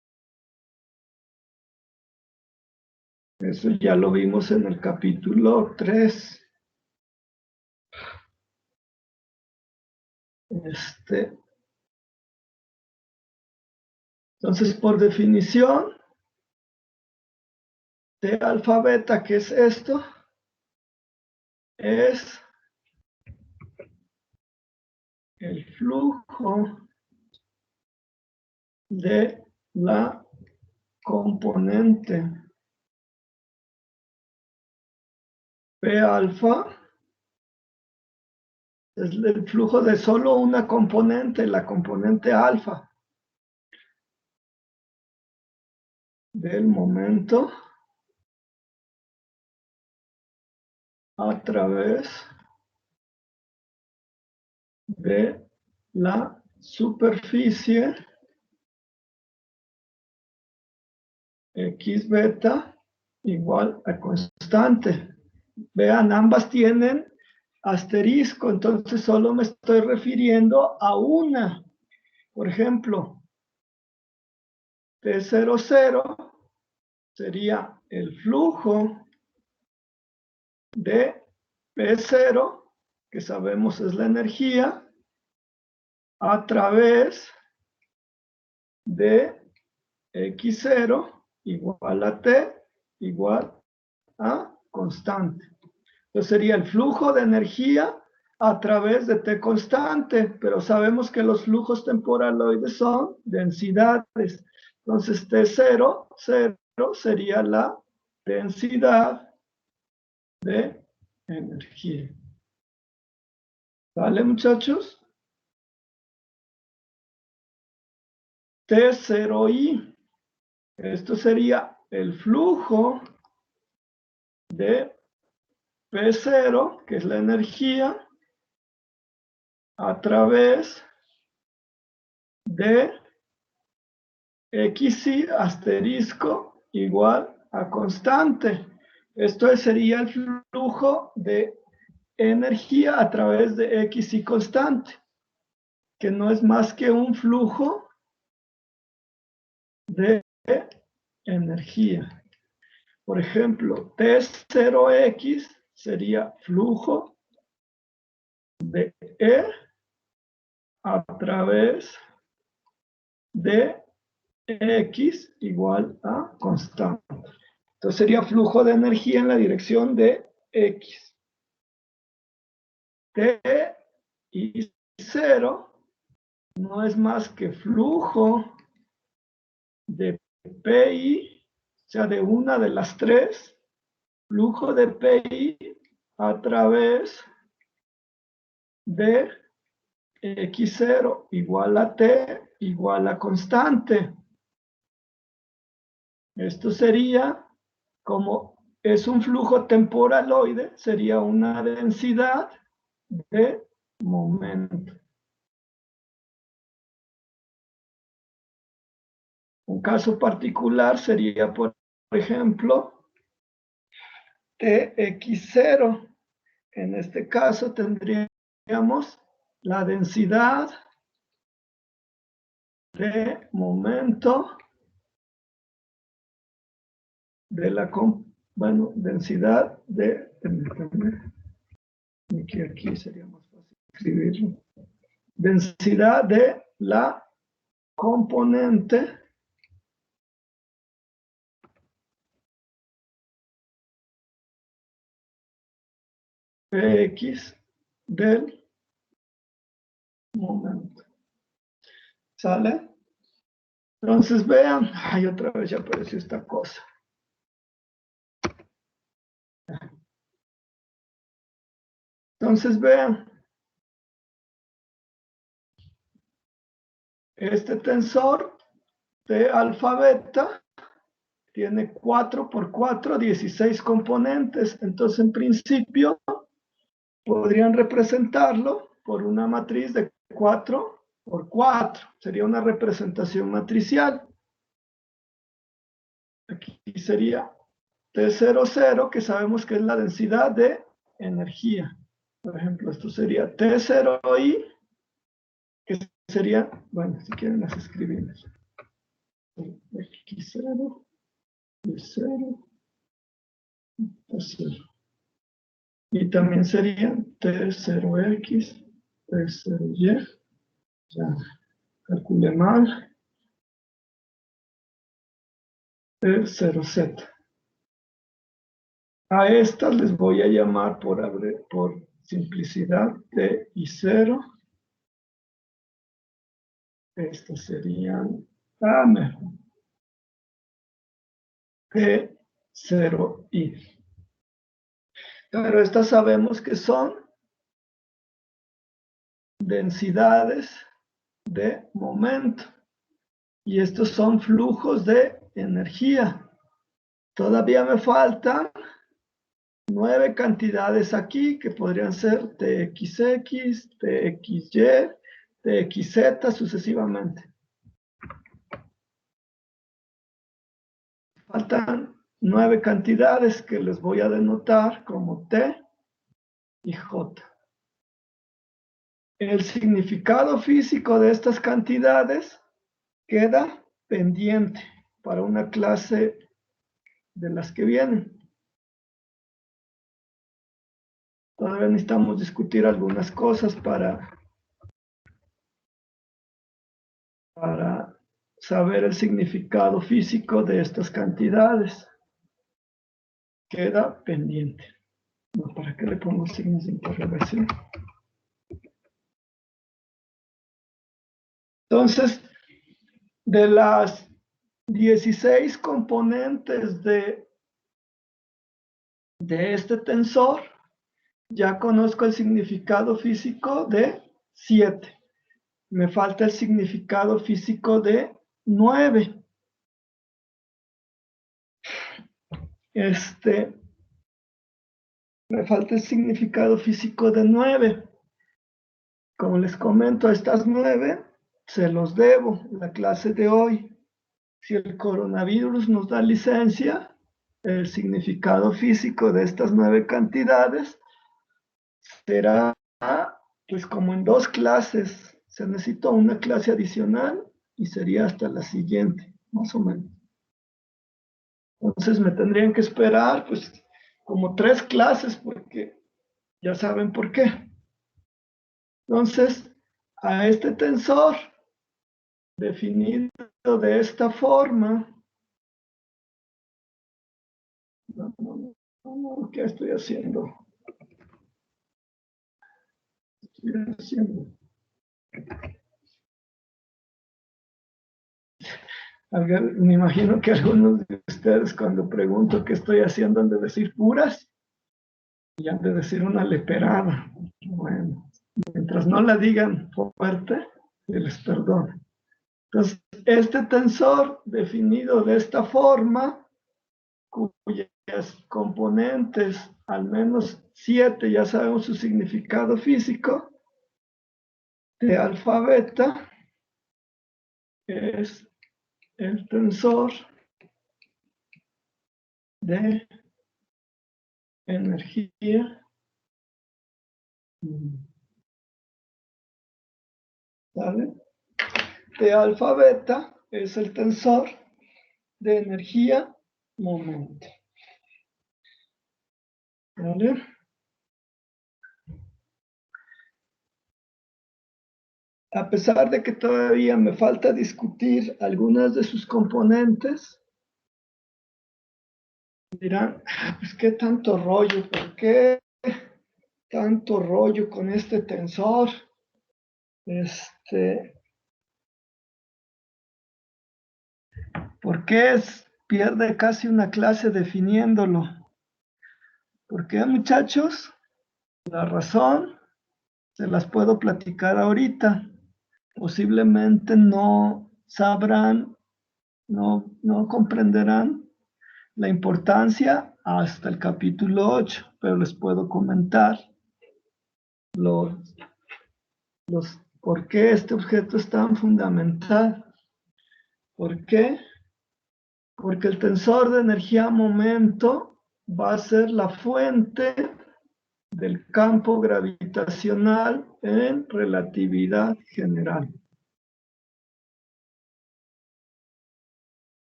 Eso ya lo vimos en el capítulo 3. Entonces, por definición, T alfa beta, ¿qué es esto? Es el flujo de la componente P alfa, es el flujo de solo una componente, la componente alfa, del momento a través de la superficie X beta igual a constante. Vean, ambas tienen asterisco, entonces solo me estoy refiriendo a una. Por ejemplo, T00 sería el flujo de P0, que sabemos es la energía, a través de X0 igual a T igual a constante. Entonces sería el flujo de energía a través de T constante, pero sabemos que los flujos temporaloides son densidades. Entonces T0, 0 sería la densidad de energía. ¿Vale, muchachos? T0i. Esto sería el flujo de P0, que es la energía, a través de xi asterisco igual a constante. Esto sería el flujo de energía a través de xi constante, que no es más que un flujo de energía. Por ejemplo, T0x sería flujo de E a través de X igual a constante. Entonces sería flujo de energía en la dirección de X. T y 0 no es más que flujo de PI, o sea, de una de las tres, flujo de PI a través de X0 igual a T igual a constante. Esto sería, como es un flujo temporaloide, sería una densidad de momento. Un caso particular sería, por ejemplo, Tx0. En este caso tendríamos la densidad de momento de la, densidad de, aquí sería más fácil escribirlo, densidad de la componente Px del momento. ¿Sale? Entonces vean, ay, otra vez ya apareció esta cosa. Entonces vean, este tensor de alfa beta tiene 4 por 4, 16 componentes. Entonces, en principio, podrían representarlo por una matriz de 4 por 4. Sería una representación matricial. Aquí sería T00, que sabemos que es la densidad de energía. Por ejemplo, esto sería T0i, que sería, bueno, si quieren las escribimos. X0, Y0, T0. Y también sería T0x, T0y. Ya calculé mal. T0z. A estas les voy a llamar por simplicidad T y 0. Estas serían mejor. T0i. Pero estas sabemos que son densidades de momento. Y estos son flujos de energía. Todavía me faltan 9 cantidades aquí, que podrían ser TXX, TXY, TXZ, sucesivamente. Faltan 9 cantidades que les voy a denotar como T y J. El significado físico de estas cantidades queda pendiente para una clase de las que vienen. Todavía necesitamos discutir algunas cosas para saber el significado físico de estas cantidades. Queda pendiente. No, ¿para qué le pongo signos de interrogación? Entonces, de las 16 componentes de este tensor, ya conozco el significado físico de 7. Me falta el significado físico de 9. Me falta el significado físico de 9. Como les comento, a estas 9 se los debo la clase de hoy. Si el coronavirus nos da licencia, el significado físico de estas 9 cantidades será, pues como en 2 clases, se necesita una clase adicional y sería hasta la siguiente, más o menos. Entonces me tendrían que esperar, pues, como 3 clases, porque ya saben por qué. Entonces, a este tensor, definido de esta forma, ¿qué estoy haciendo? Me imagino que algunos de ustedes cuando pregunto qué estoy haciendo han de decir puras y han de decir una leperada. Bueno, mientras no la digan fuerte, se les perdona. Entonces, este tensor definido de esta forma, cuyas componentes, al menos 7, ya sabemos su significado físico, de alfa beta, es el tensor de energía. ¿Vale? De alfa beta es el tensor de energía momento. ¿Vale? A pesar de que todavía me falta discutir algunas de sus componentes, dirán, pues qué tanto rollo, ¿por qué tanto rollo con este tensor? ¿Por qué pierde casi una clase definiéndolo? ¿Por qué, muchachos? La razón se las puedo platicar ahorita. Posiblemente no sabrán, no comprenderán la importancia hasta el capítulo 8, pero les puedo comentar por qué este objeto es tan fundamental. ¿Por qué? Porque el tensor de energía-momento va a ser la fuente del campo gravitacional en relatividad general.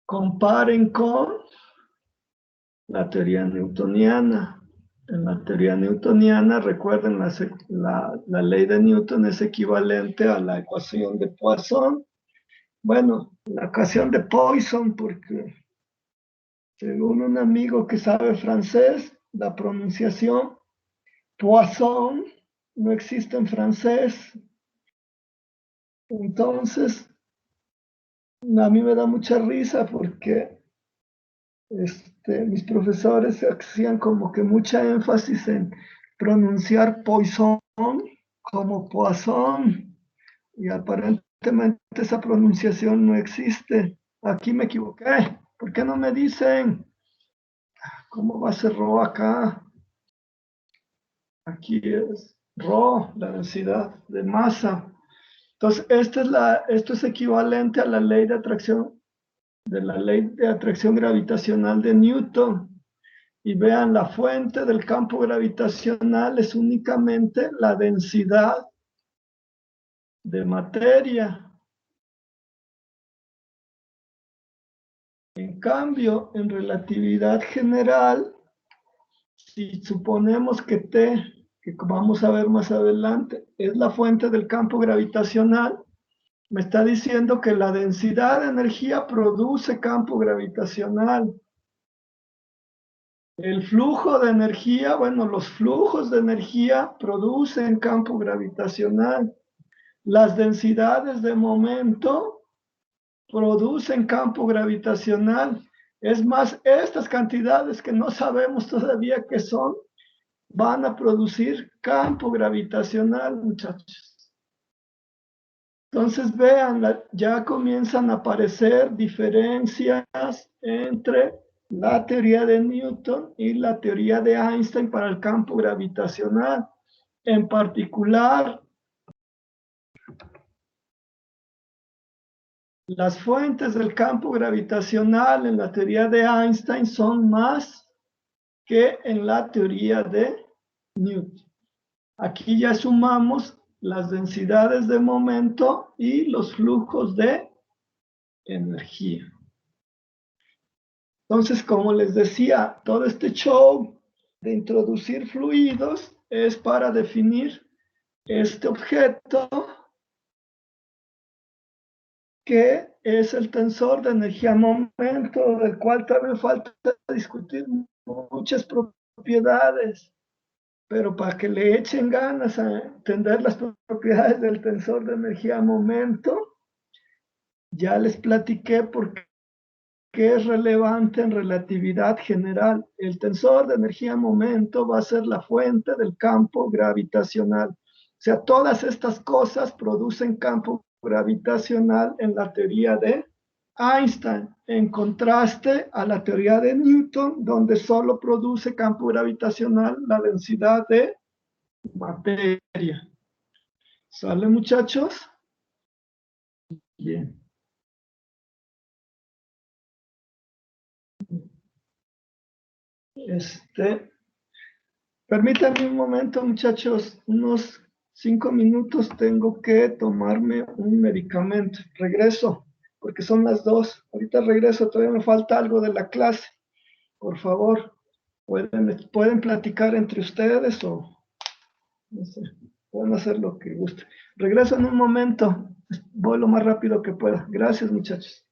Comparen con la teoría newtoniana. En la teoría newtoniana, recuerden, la ley de Newton es equivalente a la ecuación de Poisson. Bueno, la ecuación de Poisson, porque según un amigo que sabe francés, la pronunciación Poisson no existe en francés. Entonces, a mí me da mucha risa porque mis profesores hacían como que mucha énfasis en pronunciar Poisson como Poisson, y aparentemente esa pronunciación no existe. Aquí me equivoqué. ¿Por qué no me dicen? ¿Cómo va a ser Rho acá? Aquí es Rho, la densidad de masa. Entonces, esto es equivalente a la ley de atracción gravitacional de Newton. Y vean, la fuente del campo gravitacional es únicamente la densidad de materia. En cambio, en relatividad general, si suponemos que T, que vamos a ver más adelante, es la fuente del campo gravitacional, me está diciendo que la densidad de energía produce campo gravitacional. El flujo de energía, bueno, los flujos de energía producen campo gravitacional. Las densidades de momento producen campo gravitacional. Es más, estas cantidades que no sabemos todavía qué son, van a producir campo gravitacional, muchachos. Entonces, vean, ya comienzan a aparecer diferencias entre la teoría de Newton y la teoría de Einstein para el campo gravitacional. En particular, las fuentes del campo gravitacional en la teoría de Einstein son más que en la teoría de Newton. Aquí ya sumamos las densidades de momento y los flujos de energía. Entonces, como les decía, todo este show de introducir fluidos es para definir este objeto que es el tensor de energía-momento, del cual también falta discutir muchas propiedades, pero para que le echen ganas a entender las propiedades del tensor de energía-momento, ya les platiqué por qué es relevante en relatividad general. El tensor de energía-momento va a ser la fuente del campo gravitacional. O sea, todas estas cosas producen campo gravitacional en la teoría de Einstein, en contraste a la teoría de Newton, donde solo produce campo gravitacional la densidad de materia. ¿Sale, muchachos? Bien. Permítanme un momento, muchachos, unos 5 minutos, tengo que tomarme un medicamento. Regreso, porque son las 2. Ahorita regreso, todavía me falta algo de la clase. Por favor, pueden platicar entre ustedes o, no sé, pueden hacer lo que gusten. Regreso en un momento, voy lo más rápido que pueda. Gracias, muchachos.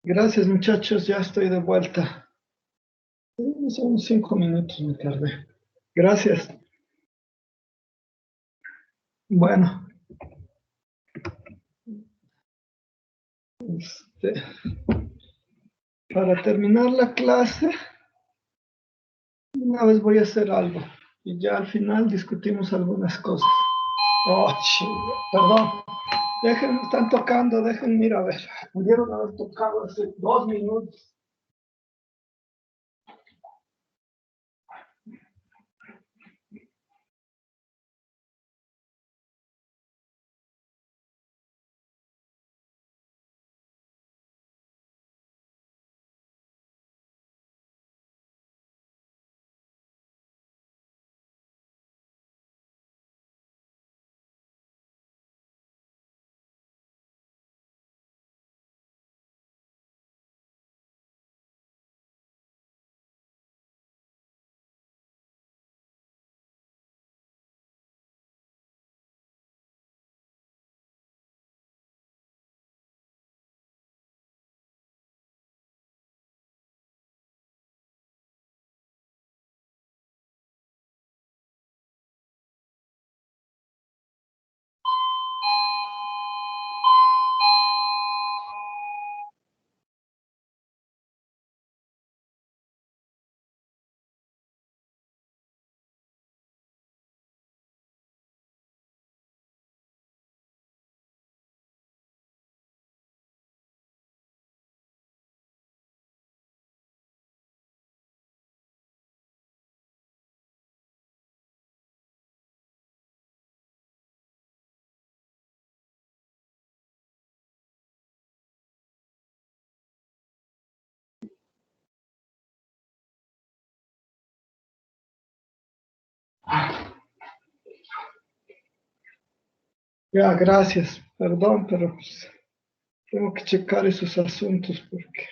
Gracias, muchachos, ya estoy de vuelta. Son 5 minutos, me tardé. Gracias. Bueno. Para terminar la clase, una vez voy a hacer algo. Y ya al final discutimos algunas cosas. Oh, perdón. Dejen, están tocando, dejen, mira, a ver. Pudieron haber tocado hace 2 minutos. Ya, gracias. Perdón, pero pues, tengo que checar esos asuntos porque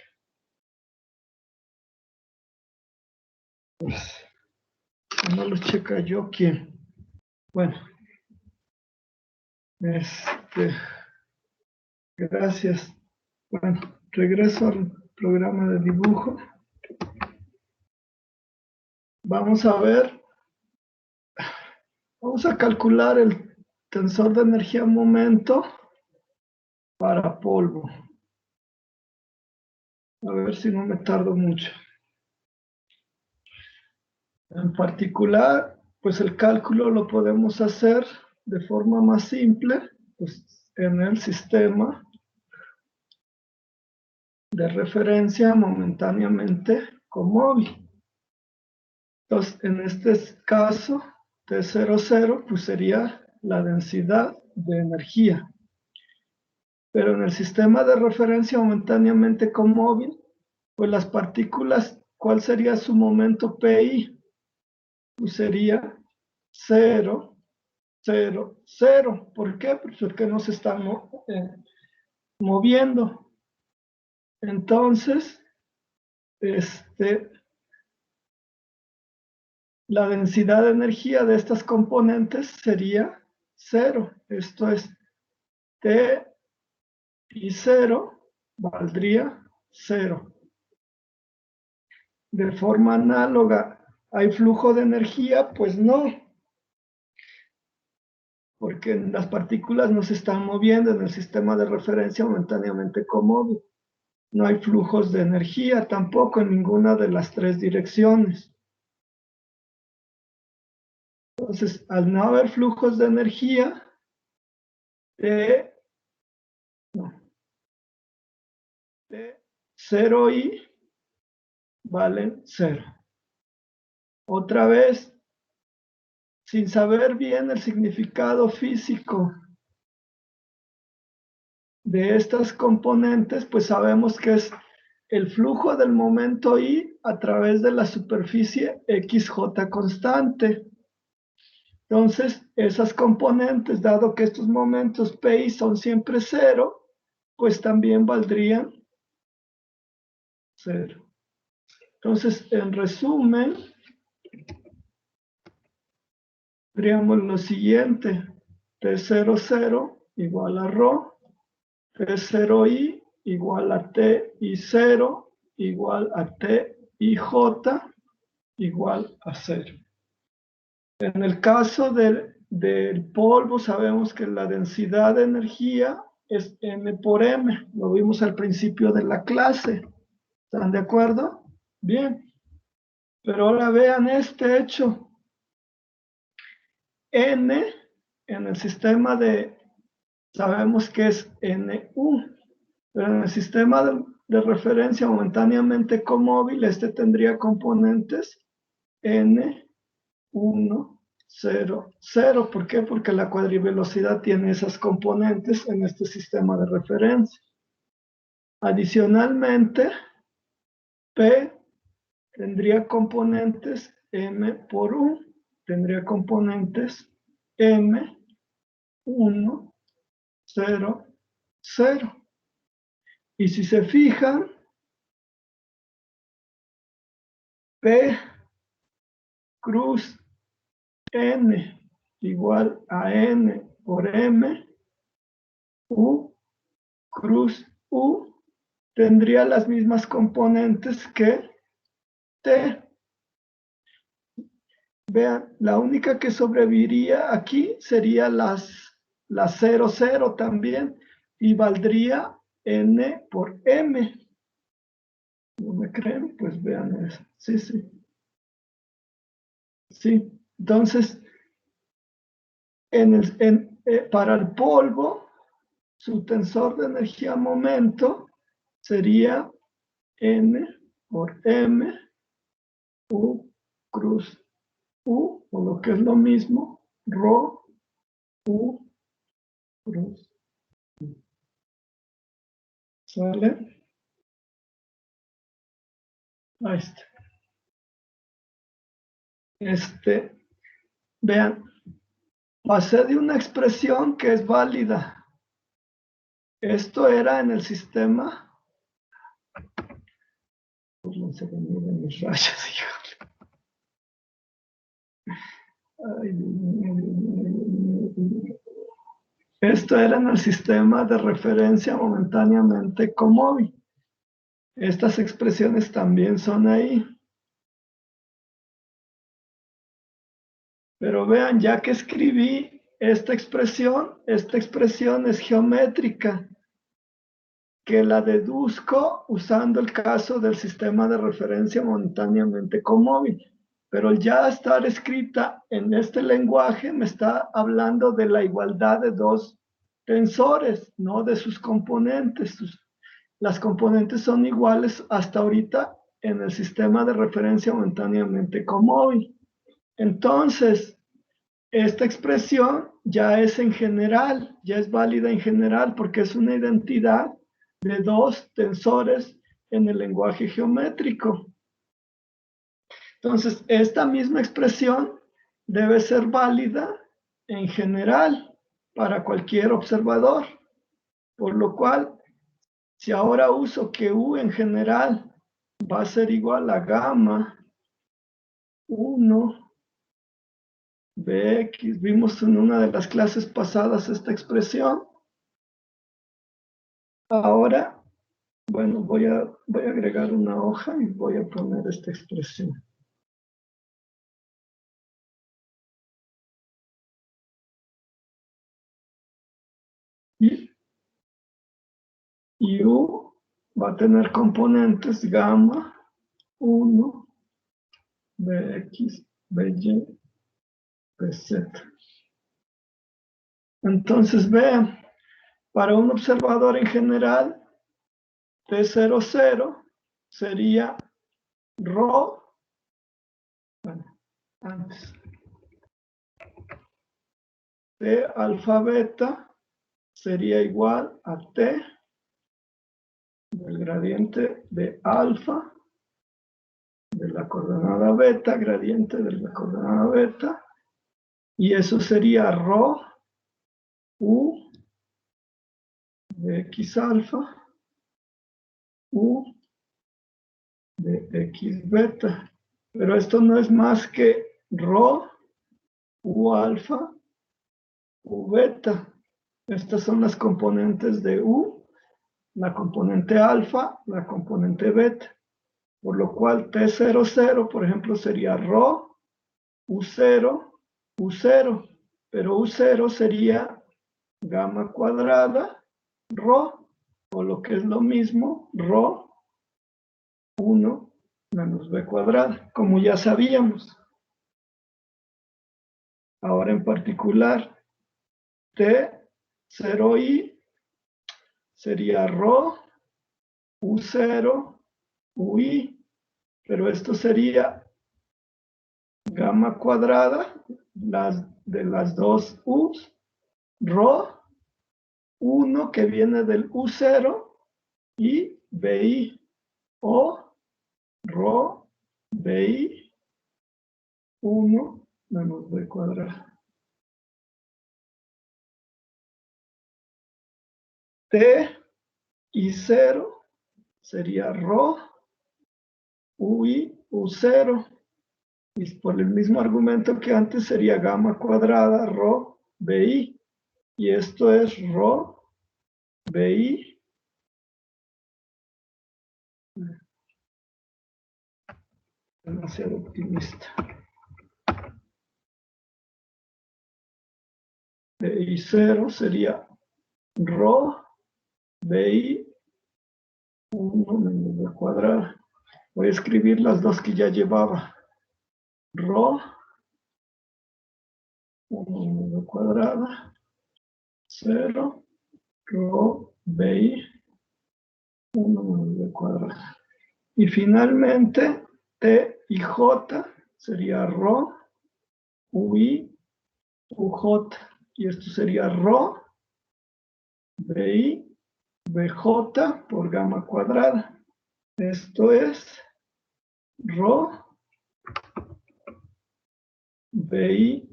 pues, si no los checa yo, ¿quién? Bueno, gracias. Bueno, regreso al programa de dibujo. Vamos a ver, vamos a calcular el tensor de energía momento para polvo. A ver si no me tardo mucho. En particular, pues el cálculo lo podemos hacer de forma más simple, pues en el sistema de referencia momentáneamente conmóvil. Entonces, en este caso, T00, pues sería la densidad de energía. Pero en el sistema de referencia momentáneamente conmóvil, pues las partículas, ¿cuál sería su momento PI? Pues sería 0, 0, 0. ¿Por qué? Pues porque no se están moviendo. Entonces, la densidad de energía de estas componentes sería 0. Esto es T y 0 valdría 0. De forma análoga, ¿hay flujo de energía? Pues no, porque las partículas no se están moviendo en el sistema de referencia momentáneamente conmóvil. No hay flujos de energía tampoco en ninguna de las 3 direcciones. Entonces, al no haber flujos de energía, T0i valen 0. Otra vez, sin saber bien el significado físico de estas componentes, pues sabemos que es el flujo del momento I a través de la superficie XJ constante. Entonces, esas componentes, dado que estos momentos PI son siempre 0, pues también valdrían 0. Entonces, en resumen, tendríamos lo siguiente: T00 igual a rho, P0i igual a T y 0 igual a T y J igual a 0. En el caso del polvo sabemos que la densidad de energía es M por M, lo vimos al principio de la clase. ¿Están de acuerdo? Bien. Pero ahora vean este hecho. N en el sistema sabemos que es NU, pero en el sistema de referencia momentáneamente comóvil, este tendría componentes N, 1, 0, 0. ¿Por qué? Porque la cuadrivelocidad tiene esas componentes en este sistema de referencia. Adicionalmente, P tendría componentes M por U, tendría componentes M, 1, 0, 0. Y si se fijan, P cruz N igual a N por M, U cruz U tendría las mismas componentes que T. Vean, la única que sobreviviría aquí sería la 0, 0 también, y valdría N por M. ¿No me creen? Pues vean eso. Sí, sí. Sí, entonces, para el polvo, su tensor de energía-momento sería N por M, U cruz U, o lo que es lo mismo, rho U cruz U. ¿Sale? Ahí está. Vean, pasé de una expresión que es válida. Esto era en el sistema. Pues no se ven mis rayas, híjole. Ay, Dios mío, Dios mío, Dios mío. Esto era en el sistema de referencia momentáneamente comóvil. Estas expresiones también son ahí. Pero vean, ya que escribí esta expresión es geométrica, que la deduzco usando el caso del sistema de referencia momentáneamente comóvil. Pero ya estar escrita en este lenguaje me está hablando de la igualdad de dos tensores, no de sus componentes. Las componentes son iguales hasta ahorita en el sistema de referencia momentáneamente comóvil. Entonces, esta expresión ya es en general, ya es válida en general porque es una identidad de dos tensores en el lenguaje geométrico. Entonces, esta misma expresión debe ser válida en general para cualquier observador, por lo cual, si ahora uso que U en general va a ser igual a gamma 1 Bx, vimos en una de las clases pasadas esta expresión. Ahora, bueno, voy a agregar una hoja y voy a poner esta expresión. Y U va a tener componentes gamma 1, Bx, By, Bz. Entonces vean, para un observador en general, T00 sería rho, bueno, antes, T alfa beta sería igual a T del gradiente de alfa de la coordenada beta, gradiente de la coordenada beta, y eso sería rho U de X alfa, U de X beta. Pero esto no es más que rho U alfa, U beta. Estas son las componentes de U, la componente alfa, la componente beta, por lo cual T00, por ejemplo, sería Rho, U0, U0, pero U0 sería gamma cuadrada, Rho, o lo que es lo mismo, Rho 1 menos B cuadrada, como ya sabíamos. Ahora en particular, T0i sería Rho U0 UI, pero esto sería gamma cuadrada de las dos U's, Rho 1 que viene del U0 y BI, o Rho BI 1 menos B cuadrada. T y 0 sería Rho UI U0. Y por el mismo argumento que antes sería gamma cuadrada Rho BI. Y esto es Rho BI. Demasiado optimista. BI 0 sería Rho BI 1 menos B cuadrada. Voy a escribir las dos que ya llevaba. Rho 1 menos B cuadrada 0 Rho BI 1 menos B cuadrada. Y finalmente T y J sería Rho UI UJ. Y esto sería Rho BI BJ por gamma cuadrada. Esto es Rho BI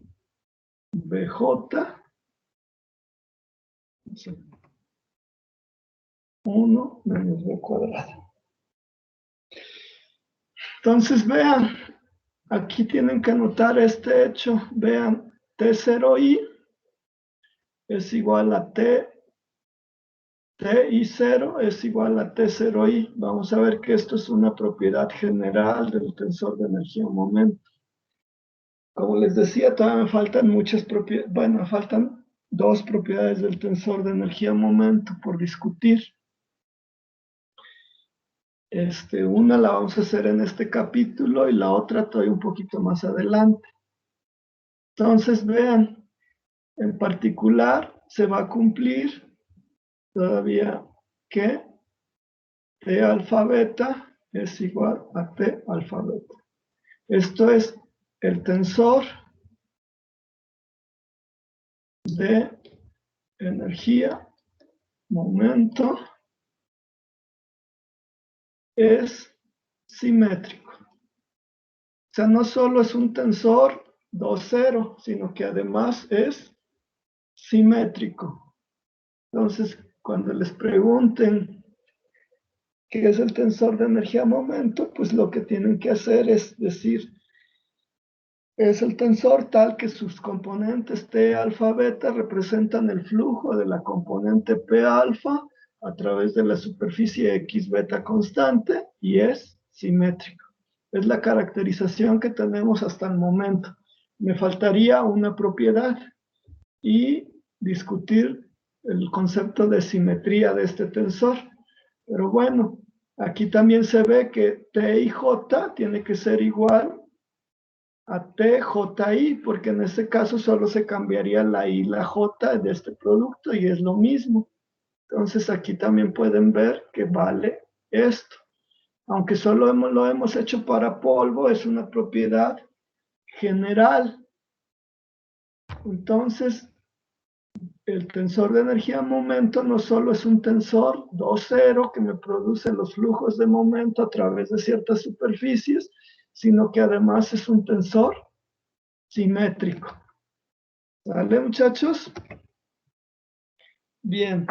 BJ 1 menos B cuadrado. Entonces vean, aquí tienen que anotar este hecho. Vean, T0i es igual a Ti0 es igual a T0i. Vamos a ver que esto es una propiedad general del tensor de energía-momento. Como les decía, todavía me faltan muchas propiedades. Bueno, faltan dos propiedades del tensor de energía-momento por discutir. Una la vamos a hacer en este capítulo y la otra todavía un poquito más adelante. Entonces, vean, en particular se va a cumplir todavía que T alfa beta es igual a T alfa beta. Esto es el tensor de energía, momento, es simétrico. O sea, no solo es un tensor 2,0, sino que además es simétrico. Entonces, cuando les pregunten qué es el tensor de energía-momento, pues lo que tienen que hacer es decir, es el tensor tal que sus componentes T alfa beta representan el flujo de la componente P alfa a través de la superficie X beta constante y es simétrico. Es la caracterización que tenemos hasta el momento. Me faltaría una propiedad y discutir el concepto de simetría de este tensor. Pero bueno, aquí también se ve que T y J tiene que ser igual a TJI, porque en este caso solo se cambiaría la I y la J de este producto y es lo mismo. Entonces aquí también pueden ver que vale esto. Aunque solo lo hemos hecho para polvo, es una propiedad general. Entonces, el tensor de energía-momento no solo es un tensor 2,0 que me produce los flujos de momento a través de ciertas superficies, sino que además es un tensor simétrico. ¿Vale, muchachos? Bien.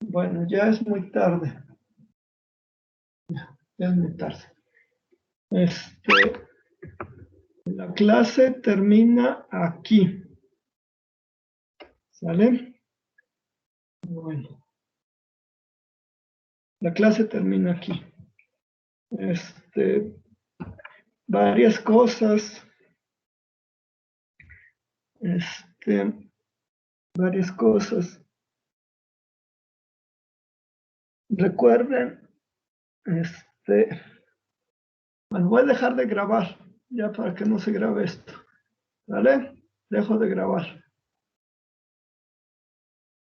Bueno, ya es muy tarde. Ya es muy tarde. La clase termina aquí. ¿Sale? Bueno. La clase termina aquí. Varias cosas. Varias cosas. Recuerden, bueno, voy a dejar de grabar, ya para que no se grabe esto. ¿Vale? Dejo de grabar.